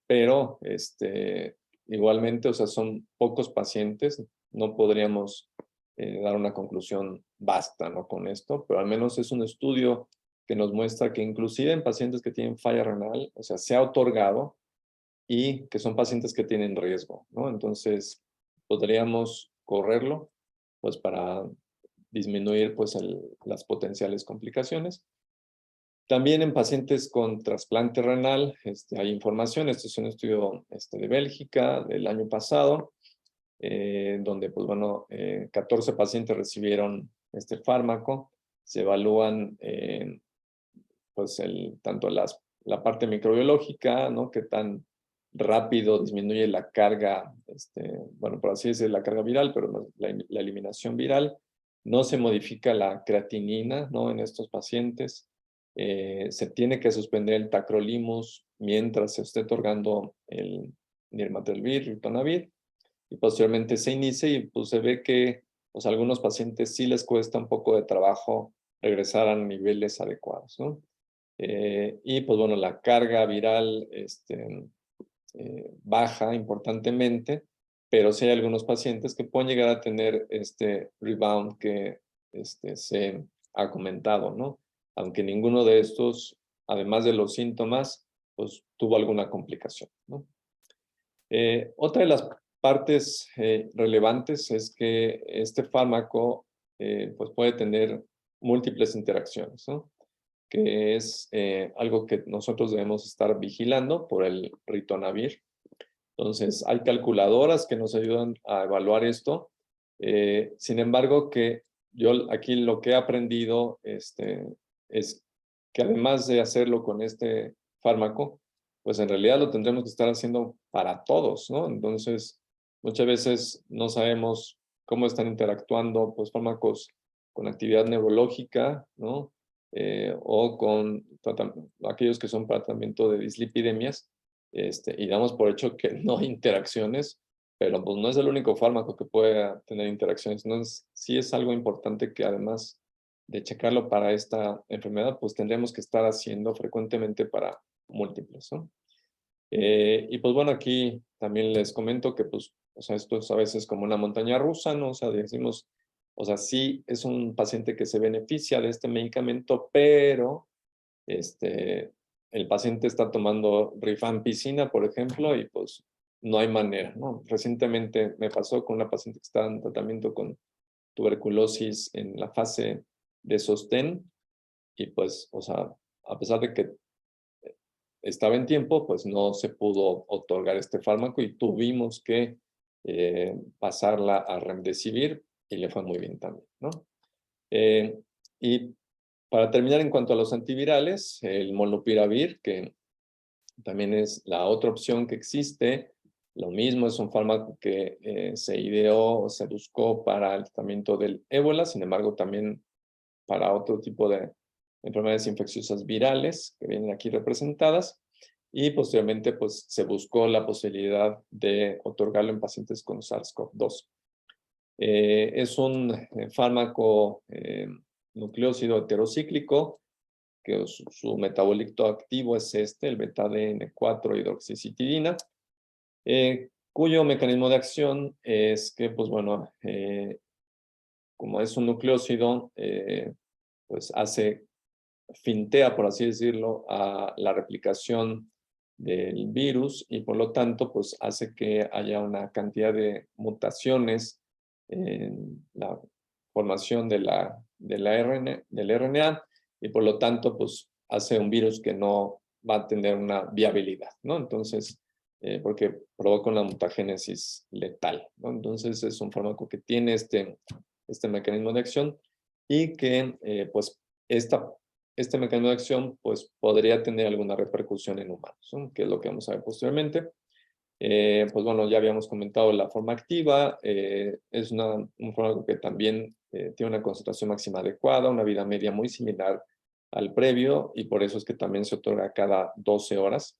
Pero igualmente, o sea, son pocos pacientes, no podríamos dar una conclusión basta, ¿no? Con esto, pero al menos es un estudio que nos muestra que inclusive en pacientes que tienen falla renal, o sea, se ha otorgado y que son pacientes que tienen riesgo, ¿no? Entonces, podríamos correrlo, pues para disminuir pues las potenciales complicaciones. También en pacientes con trasplante renal hay información. Este es un estudio de Bélgica del año pasado, donde pues bueno, 14 pacientes recibieron este fármaco. Se evalúan pues tanto la parte microbiológica, ¿no? Qué tan rápido disminuye la carga, bueno, por así decirlo, la carga viral, pero no, la eliminación viral. No se modifica la creatinina, ¿no? En estos pacientes. Se tiene que suspender el tacrolimus mientras se esté otorgando el nirmatrelvir, ritonavir, y posteriormente se inicia y pues se ve que pues, a algunos pacientes sí les cuesta un poco de trabajo regresar a niveles adecuados, ¿no? Y pues bueno, la carga viral baja importantemente, pero sí hay algunos pacientes que pueden llegar a tener este rebound que se ha comentado, ¿no? Aunque ninguno de estos, además de los síntomas, pues tuvo alguna complicación, ¿no? Otra de las partes relevantes es que este fármaco pues puede tener múltiples interacciones, ¿no? Que es algo que nosotros debemos estar vigilando por el ritonavir. Entonces, hay calculadoras que nos ayudan a evaluar esto. Sin embargo, que yo aquí lo que he aprendido es que además de hacerlo con este fármaco, pues en realidad lo tendremos que estar haciendo para todos, ¿no? Entonces, muchas veces no sabemos cómo están interactuando pues, fármacos con actividad neurológica, ¿no? O con aquellos que son para tratamiento de dislipidemias, y damos por hecho que no hay interacciones, pero pues no es el único fármaco que pueda tener interacciones. Entonces, sí es algo importante que además de checarlo para esta enfermedad, pues tendremos que estar haciendo frecuentemente para múltiples, ¿no? Y pues bueno, aquí también les comento que pues, o sea, esto es a veces como una montaña rusa, ¿no? O sea, decimos, o sea, sí es un paciente que se beneficia de este medicamento, pero el paciente está tomando rifampicina, por ejemplo, y pues no hay manera, ¿no? Recientemente me pasó con una paciente que estaba en tratamiento con tuberculosis en la fase de sostén, y pues, o sea, a pesar de que estaba en tiempo, pues no se pudo otorgar este fármaco y tuvimos que pasarla a remdesivir y le fue muy bien también, ¿no? Y para terminar, en cuanto a los antivirales, el molnupiravir, que también es la otra opción que existe, lo mismo, es un fármaco que se ideó, se buscó para el tratamiento del ébola, sin embargo, también para otro tipo de enfermedades infecciosas virales que vienen aquí representadas, y posteriormente pues, se buscó la posibilidad de otorgarlo en pacientes con SARS-CoV-2. Es un fármaco nucleócido heterocíclico, que su metabolito activo es el beta-DN4-hidroxicitidina, cuyo mecanismo de acción es que, pues bueno, como es un nucleócido, pues fintea, por así decirlo, a la replicación del virus y por lo tanto, pues hace que haya una cantidad de mutaciones en la formación del RNA y por lo tanto, pues hace un virus que no va a tener una viabilidad, ¿no? Entonces, porque provoca una mutagénesis letal, ¿no? Entonces, es un fármaco que tiene este mecanismo de acción y que, pues, este mecanismo de acción pues, podría tener alguna repercusión en humanos, ¿no? Que es lo que vamos a ver posteriormente. Pues bueno, ya habíamos comentado la forma activa, es un fármaco que también tiene una concentración máxima adecuada, una vida media muy similar al previo, y por eso es que también se otorga cada 12 horas.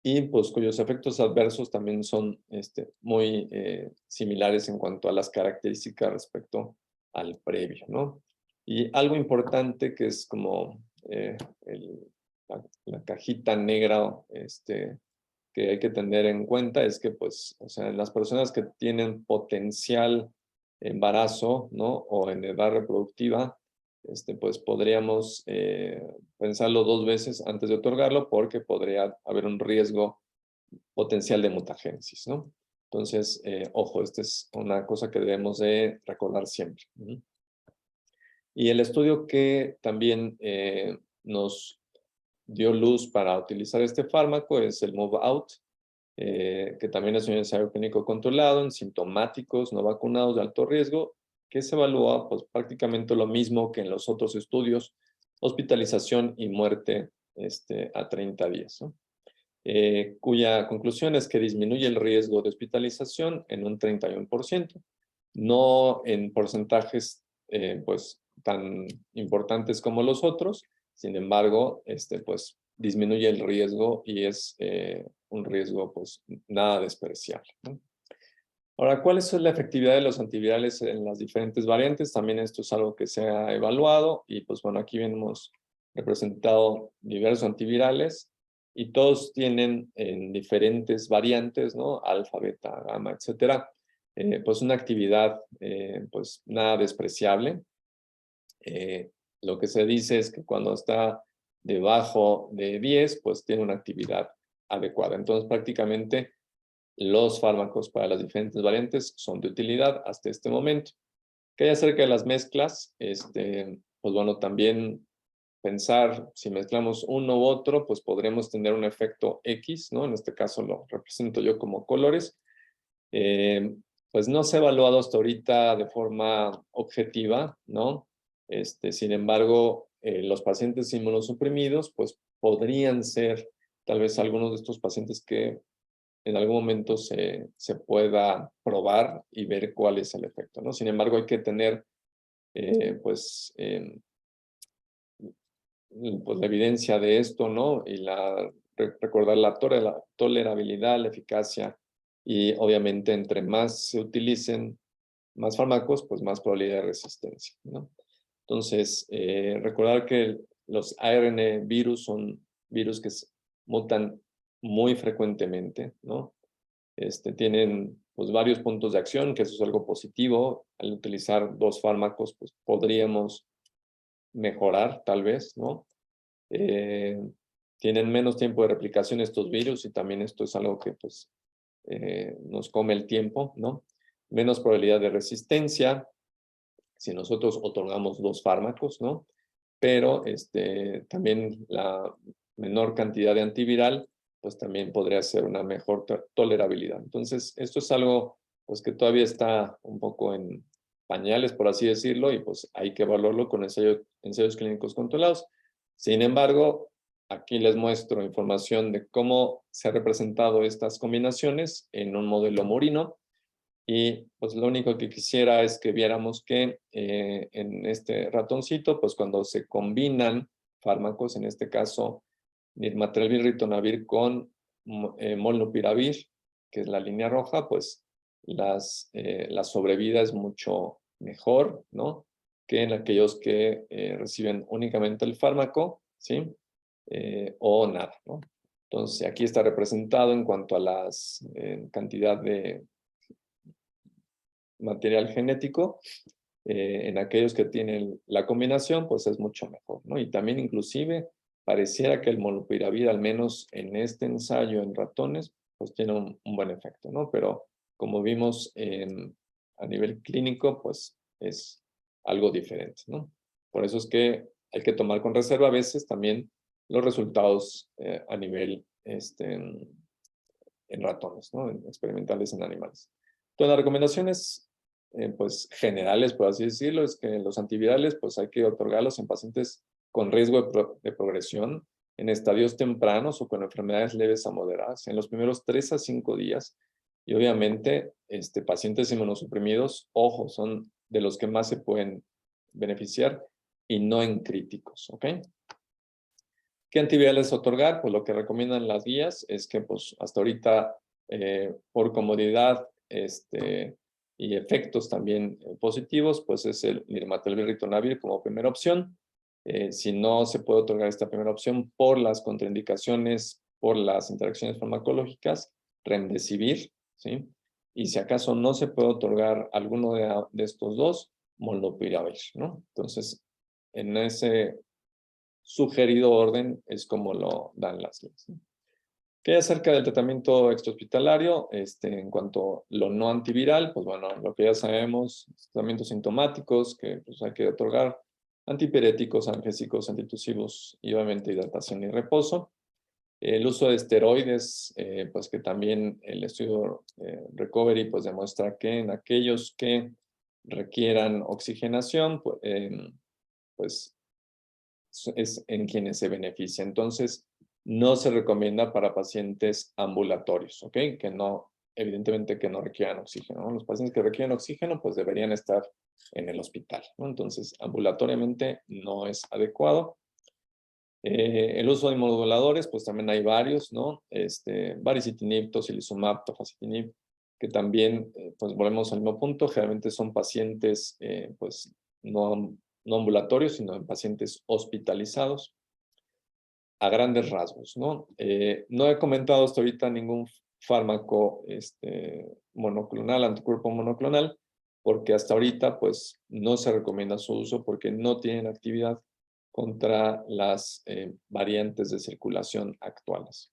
Y pues cuyos efectos adversos también son muy similares en cuanto a las características respecto al previo, ¿no? Y algo importante que es como la cajita negra que hay que tener en cuenta es que, pues, o sea, en las personas que tienen potencial embarazo, ¿no? O en edad reproductiva, pues podríamos pensarlo 2 veces antes de otorgarlo porque podría haber un riesgo potencial de mutagénesis, ¿no? Entonces, ojo, esta es una cosa que debemos de recordar siempre. Y el estudio que también nos dio luz para utilizar este fármaco es el Move Out, que también es un ensayo clínico controlado en sintomáticos no vacunados de alto riesgo, que se evalúa pues, prácticamente lo mismo que en los otros estudios, hospitalización y muerte a 30 días, ¿no? Cuya conclusión es que disminuye el riesgo de hospitalización en un 31%, no en porcentajes pues, tan importantes como los otros, sin embargo, pues, disminuye el riesgo y es un riesgo pues, nada despreciable, ¿no? Ahora, ¿cuál es la efectividad de los antivirales en las diferentes variantes? También esto es algo que se ha evaluado y pues bueno, aquí hemos representado diversos antivirales y todos tienen en diferentes variantes, ¿no? Alfa, beta, gamma, etcétera, pues una actividad pues nada despreciable. Lo que se dice es que cuando está debajo de 10, pues tiene una actividad adecuada. Entonces, prácticamente los fármacos para las diferentes variantes son de utilidad hasta este momento. ¿Qué hay acerca de las mezclas? Pues bueno, también pensar si mezclamos uno u otro, pues podremos tener un efecto X, ¿no? En este caso lo represento yo como colores. Pues no se ha evaluado hasta ahorita de forma objetiva, ¿no? Sin embargo, los pacientes inmunosuprimidos, pues podrían ser tal vez algunos de estos pacientes que en algún momento se pueda probar y ver cuál es el efecto, ¿no? Sin embargo, hay que tener, pues la evidencia de esto, ¿no? Y recordar la tolerabilidad, la eficacia, y obviamente entre más se utilicen más fármacos, pues más probabilidad de resistencia, ¿no? Entonces, recordar que los ARN virus son virus que mutan muy frecuentemente, ¿no? Tienen pues varios puntos de acción, que eso es algo positivo. Al utilizar 2 fármacos, pues podríamos mejorar tal vez, ¿no? Tienen menos tiempo de replicación estos virus y también esto es algo que pues nos come el tiempo, ¿no? Menos probabilidad de resistencia si nosotros otorgamos 2 fármacos, ¿no? Pero también la menor cantidad de antiviral, pues también podría ser una mejor tolerabilidad. Entonces, esto es algo pues que todavía está un poco en pañales, por así decirlo, y pues hay que evaluarlo con ensayos clínicos controlados. Sin embargo, aquí les muestro información de cómo se han representado estas combinaciones en un modelo murino. Y pues lo único que quisiera es que viéramos que en este ratoncito, pues cuando se combinan fármacos, en este caso nirmatrelvir ritonavir con molnupiravir, que es la línea roja, pues la sobrevida es mucho mejor, ¿no? Que en aquellos que reciben únicamente el fármaco, ¿sí? O nada, ¿no? Entonces aquí está representado en cuanto a la cantidad de material genético, en aquellos que tienen la combinación, pues es mucho mejor, ¿no? Y también inclusive pareciera que el molnupiravir, al menos en este ensayo en ratones, pues tiene un buen efecto, ¿no? Pero como vimos a nivel clínico, pues es algo diferente, ¿no? Por eso es que hay que tomar con reserva a veces también los resultados a nivel en ratones, ¿no? Experimentales en animales. Entonces, las recomendaciones pues generales, por así decirlo, es que los antivirales pues hay que otorgarlos en pacientes con riesgo de progresión en estadios tempranos o con enfermedades leves a moderadas en los primeros 3 a 5 días. Y obviamente, pacientes inmunosuprimidos, ojo, son de los que más se pueden beneficiar y no en críticos, ¿ok? ¿Qué antivirales otorgar? Pues lo que recomiendan las guías es que pues hasta ahorita por comodidad y efectos también positivos, pues es el nirmatrelvir ritonavir como primera opción. Si no se puede otorgar esta primera opción por las contraindicaciones, por las interacciones farmacológicas, remdesivir, ¿sí? Y si acaso no se puede otorgar alguno de estos dos, molnupiravir, ¿no? Entonces, en ese sugerido orden es como lo dan las guías, ¿no? ¿Qué hay acerca del tratamiento extrahospitalario? En cuanto a lo no antiviral, pues bueno, lo que ya sabemos, tratamientos sintomáticos que pues, hay que otorgar, antipiréticos, analgésicos, antitusivos y obviamente hidratación y reposo. El uso de esteroides, pues que también el estudio Recovery pues demuestra que en aquellos que requieran oxigenación, pues es en quienes se beneficia. Entonces, no se recomienda para pacientes ambulatorios, ¿ok? Que no, evidentemente que no requieran oxígeno, ¿no? Los pacientes que requieren oxígeno, pues deberían estar en el hospital, ¿no? Entonces, ambulatoriamente no es adecuado. El uso de inmunomoduladores, pues también hay varios, ¿no? Baricitinib, tocilizumab, tofacitinib, que también, pues volvemos al mismo punto, generalmente son pacientes, pues no ambulatorios, sino en pacientes hospitalizados, a grandes rasgos, ¿no? No he comentado hasta ahorita ningún fármaco monoclonal, anticuerpo monoclonal, porque hasta ahorita, pues, no se recomienda su uso porque no tienen actividad contra las variantes de circulación actuales.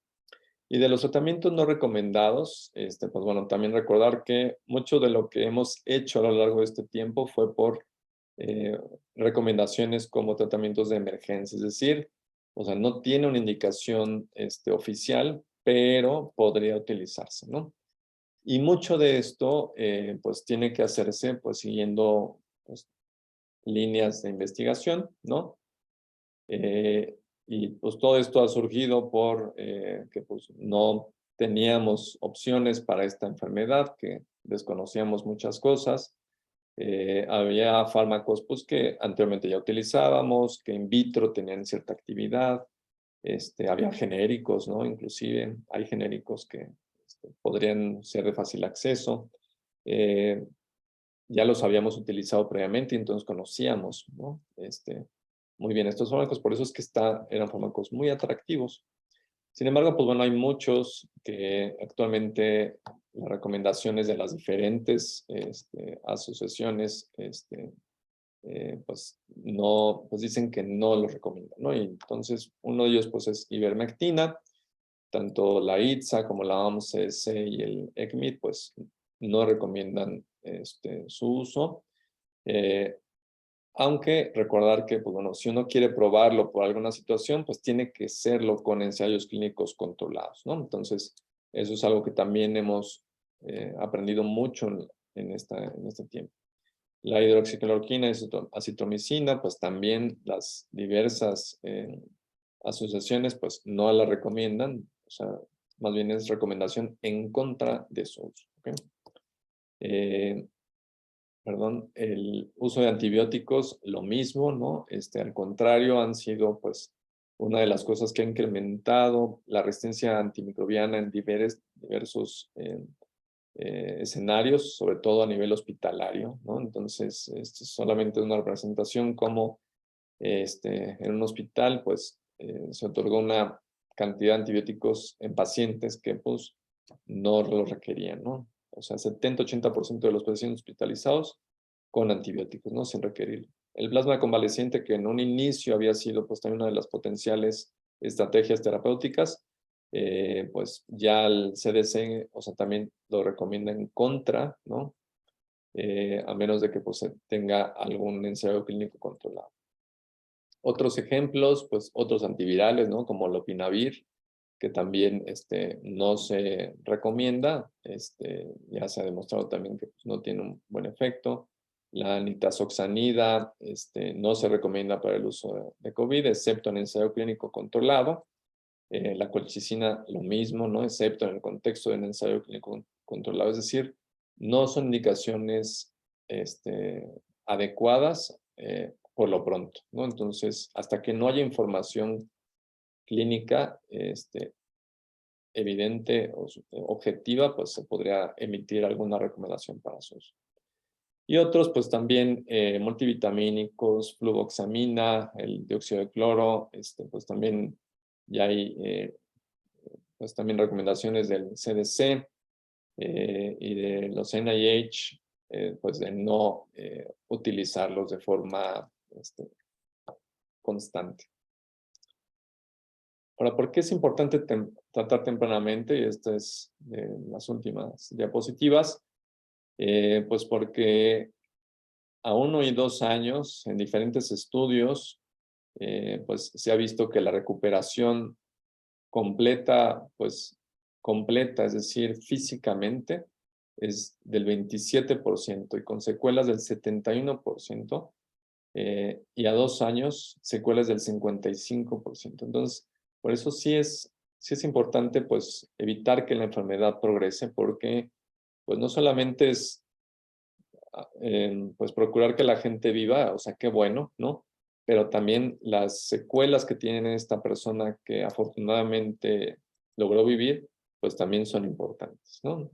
Y de los tratamientos no recomendados, pues bueno, también recordar que mucho de lo que hemos hecho a lo largo de este tiempo fue por recomendaciones como tratamientos de emergencia, es decir, o sea, no tiene una indicación oficial, pero podría utilizarse, ¿no? Y mucho de esto, pues tiene que hacerse, pues siguiendo pues, líneas de investigación, ¿no? Y pues todo esto ha surgido por que pues no teníamos opciones para esta enfermedad, que desconocíamos muchas cosas. Había fármacos pues, que anteriormente ya utilizábamos, que in vitro tenían cierta actividad. Había genéricos, ¿no? Inclusive hay genéricos que podrían ser de fácil acceso. Ya los habíamos utilizado previamente y entonces conocíamos, ¿no? Muy bien estos fármacos, por eso es que eran fármacos muy atractivos. Sin embargo, pues bueno, hay muchos que actualmente las recomendaciones de las diferentes asociaciones, pues no, pues dicen que no los recomiendan, ¿no? Y entonces uno de ellos pues es ivermectina, tanto la ITSA como la OMS y el ECMID pues no recomiendan su uso. Aunque recordar que, pues bueno, si uno quiere probarlo por alguna situación, pues tiene que serlo con ensayos clínicos controlados, ¿no? Entonces, eso es algo que también hemos aprendido mucho en este tiempo. La hidroxicloroquina y acitromicina, pues también las diversas asociaciones, pues no la recomiendan, o sea, más bien es recomendación en contra de su uso, ¿ok? Perdón, el uso de antibióticos, lo mismo, ¿no? Al contrario, han sido, pues, una de las cosas que ha incrementado la resistencia antimicrobiana en diversos escenarios, sobre todo a nivel hospitalario, ¿no? Entonces, esto es solamente una representación como en un hospital, pues, se otorgó una cantidad de antibióticos en pacientes que, pues, no lo requerían, ¿no? O sea, 70-80% de los pacientes hospitalizados con antibióticos, ¿no? Sin requerir. El plasma convaleciente, que en un inicio había sido, pues, también una de las potenciales estrategias terapéuticas, pues, ya el CDC, o sea, también lo recomienda en contra, ¿no? A menos de que, pues, se tenga algún ensayo clínico controlado. Otros ejemplos, pues, otros antivirales, ¿no? Como lopinavir, que también no se recomienda, ya se ha demostrado también que pues, no tiene un buen efecto. La nitazoxanida no se recomienda para el uso de COVID, excepto en ensayo clínico controlado. La colchicina lo mismo, ¿no? Excepto en el contexto de un ensayo clínico controlado. Es decir, no son indicaciones adecuadas por lo pronto, ¿no? Entonces, hasta que no haya información clínica evidente o objetiva, pues se podría emitir alguna recomendación para su uso. Y otros, pues también multivitamínicos, fluvoxamina, el dióxido de cloro, pues también ya hay pues también recomendaciones del CDC y de los NIH, pues de no utilizarlos de forma constante. Ahora, ¿por qué es importante tratar tempranamente? Y esta es de las últimas diapositivas. Pues porque a 1 y 2 años, en diferentes estudios, pues se ha visto que la recuperación completa, es decir, físicamente, es del 27% y con secuelas del 71%, y a 2 años, secuelas del 55%. Entonces, por eso sí es importante pues evitar que la enfermedad progrese, porque pues no solamente es pues procurar que la gente viva, o sea, qué bueno, ¿no? Pero también las secuelas que tiene esta persona que afortunadamente logró vivir, pues también son importantes, ¿no?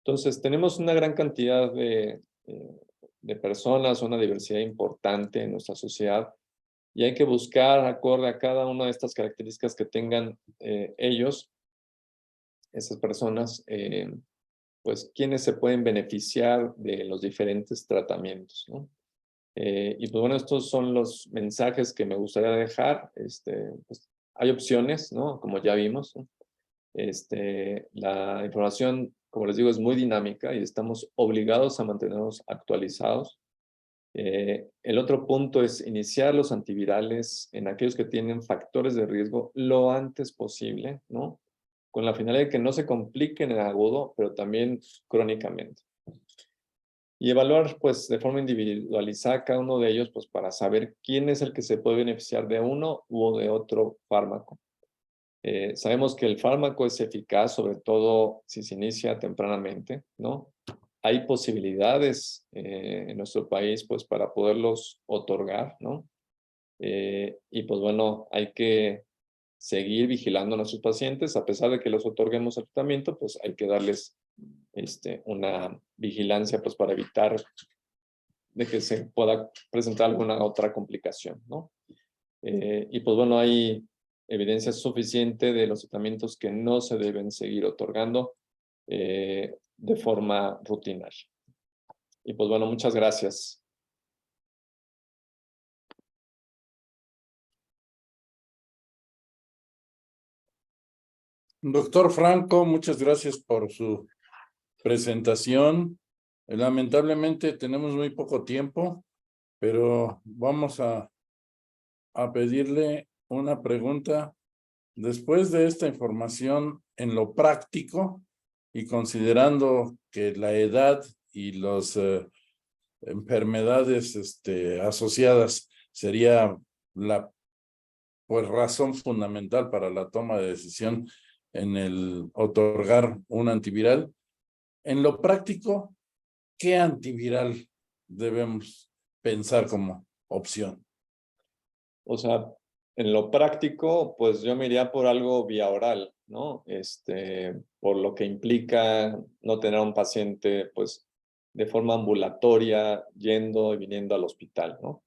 Entonces, tenemos una gran cantidad de personas, una diversidad importante en nuestra sociedad, y hay que buscar, acorde a cada una de estas características que tengan esas personas, pues quienes se pueden beneficiar de los diferentes tratamientos, ¿no? Y pues bueno, estos son los mensajes que me gustaría dejar. Pues, hay opciones, ¿no? Como ya vimos, ¿no? La información, como les digo, es muy dinámica y estamos obligados a mantenernos actualizados. El otro punto es iniciar los antivirales en aquellos que tienen factores de riesgo lo antes posible, ¿no? Con la finalidad de que no se compliquen en agudo, pero también crónicamente. Y evaluar, pues, de forma individualizada cada uno de ellos, pues, para saber quién es el que se puede beneficiar de uno u de otro fármaco. Sabemos que el fármaco es eficaz, sobre todo si se inicia tempranamente, ¿no? Hay posibilidades en nuestro país, pues, para poderlos otorgar, ¿no? Y pues bueno, hay que seguir vigilando a nuestros pacientes, a pesar de que los otorguemos el tratamiento, pues hay que darles una vigilancia, pues para evitar de que se pueda presentar alguna otra complicación, ¿no? Y pues bueno, hay evidencia suficiente de los tratamientos que no se deben seguir otorgando de forma rutinaria. Y pues bueno, muchas gracias. Doctor Franco, muchas gracias por su presentación. Lamentablemente tenemos muy poco tiempo, pero vamos a pedirle una pregunta. Después de esta información, en lo práctico y considerando que la edad y las enfermedades asociadas sería la razón fundamental para la toma de decisión en el otorgar un antiviral, en lo práctico, ¿qué antiviral debemos pensar como opción? O sea, en lo práctico, pues yo me iría por algo vía oral, ¿no? Por lo que implica no tener a un paciente, pues, de forma ambulatoria, yendo y viniendo al hospital, ¿no?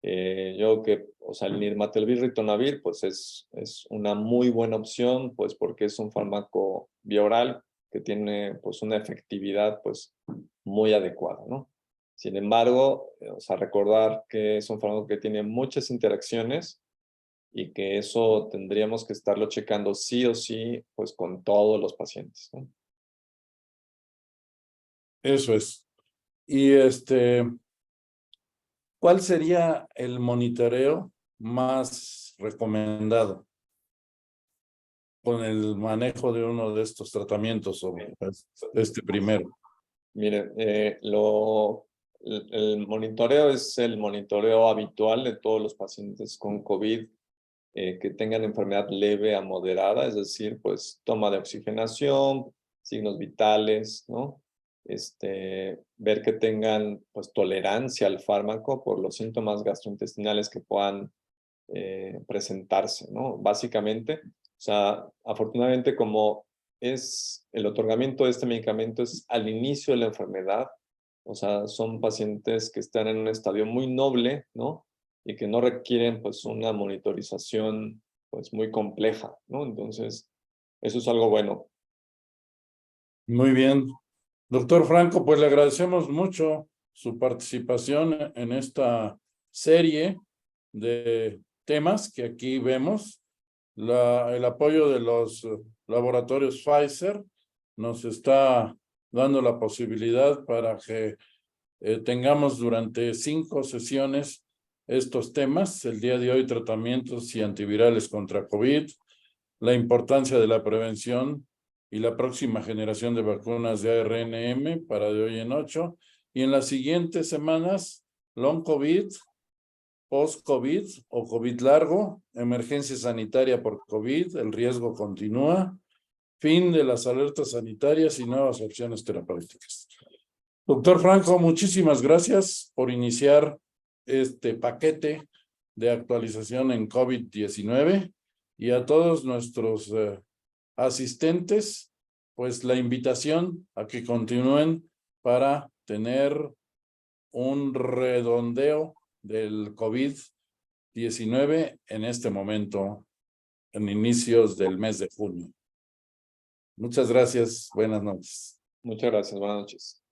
Yo que, o sea, el nirmatrelvir ritonavir, pues es una muy buena opción, pues porque es un fármaco vía oral que tiene, pues, una efectividad, pues, muy adecuada, ¿no? Sin embargo, o sea, recordar que es un fármaco que tiene muchas interacciones y que eso tendríamos que estarlo checando sí o sí, pues con todos los pacientes, ¿no? Eso es. Y ¿cuál sería el monitoreo más recomendado con el manejo de uno de estos tratamientos o primero? Mire, el monitoreo es el monitoreo habitual de todos los pacientes con COVID que tengan enfermedad leve a moderada, es decir, pues toma de oxigenación, signos vitales, ¿no? Ver que tengan pues tolerancia al fármaco por los síntomas gastrointestinales que puedan presentarse, ¿no? Básicamente, o sea, afortunadamente como es el otorgamiento de este medicamento es al inicio de la enfermedad, o sea, son pacientes que están en un estadio muy noble, ¿no? Y que no requieren pues una monitorización pues muy compleja, ¿no? Entonces, eso es algo bueno. Muy bien. Doctor Franco, pues le agradecemos mucho su participación en esta serie de temas que aquí vemos. El apoyo de los laboratorios Pfizer nos está dando la posibilidad para que tengamos durante 5 sesiones estos temas. El día de hoy, tratamientos y antivirales contra COVID, la importancia de la prevención y la próxima generación de vacunas de ARNM para de hoy en 8. Y en las siguientes semanas, long COVID, post-COVID o COVID largo, emergencia sanitaria por COVID, el riesgo continúa, fin de las alertas sanitarias y nuevas opciones terapéuticas. Doctor Franco, muchísimas gracias por iniciar este paquete de actualización en COVID-19 y a todos nuestros asistentes, pues la invitación a que continúen para tener un redondeo del COVID-19 en este momento, en inicios del mes de junio. Muchas gracias. Buenas noches. Muchas gracias. Buenas noches.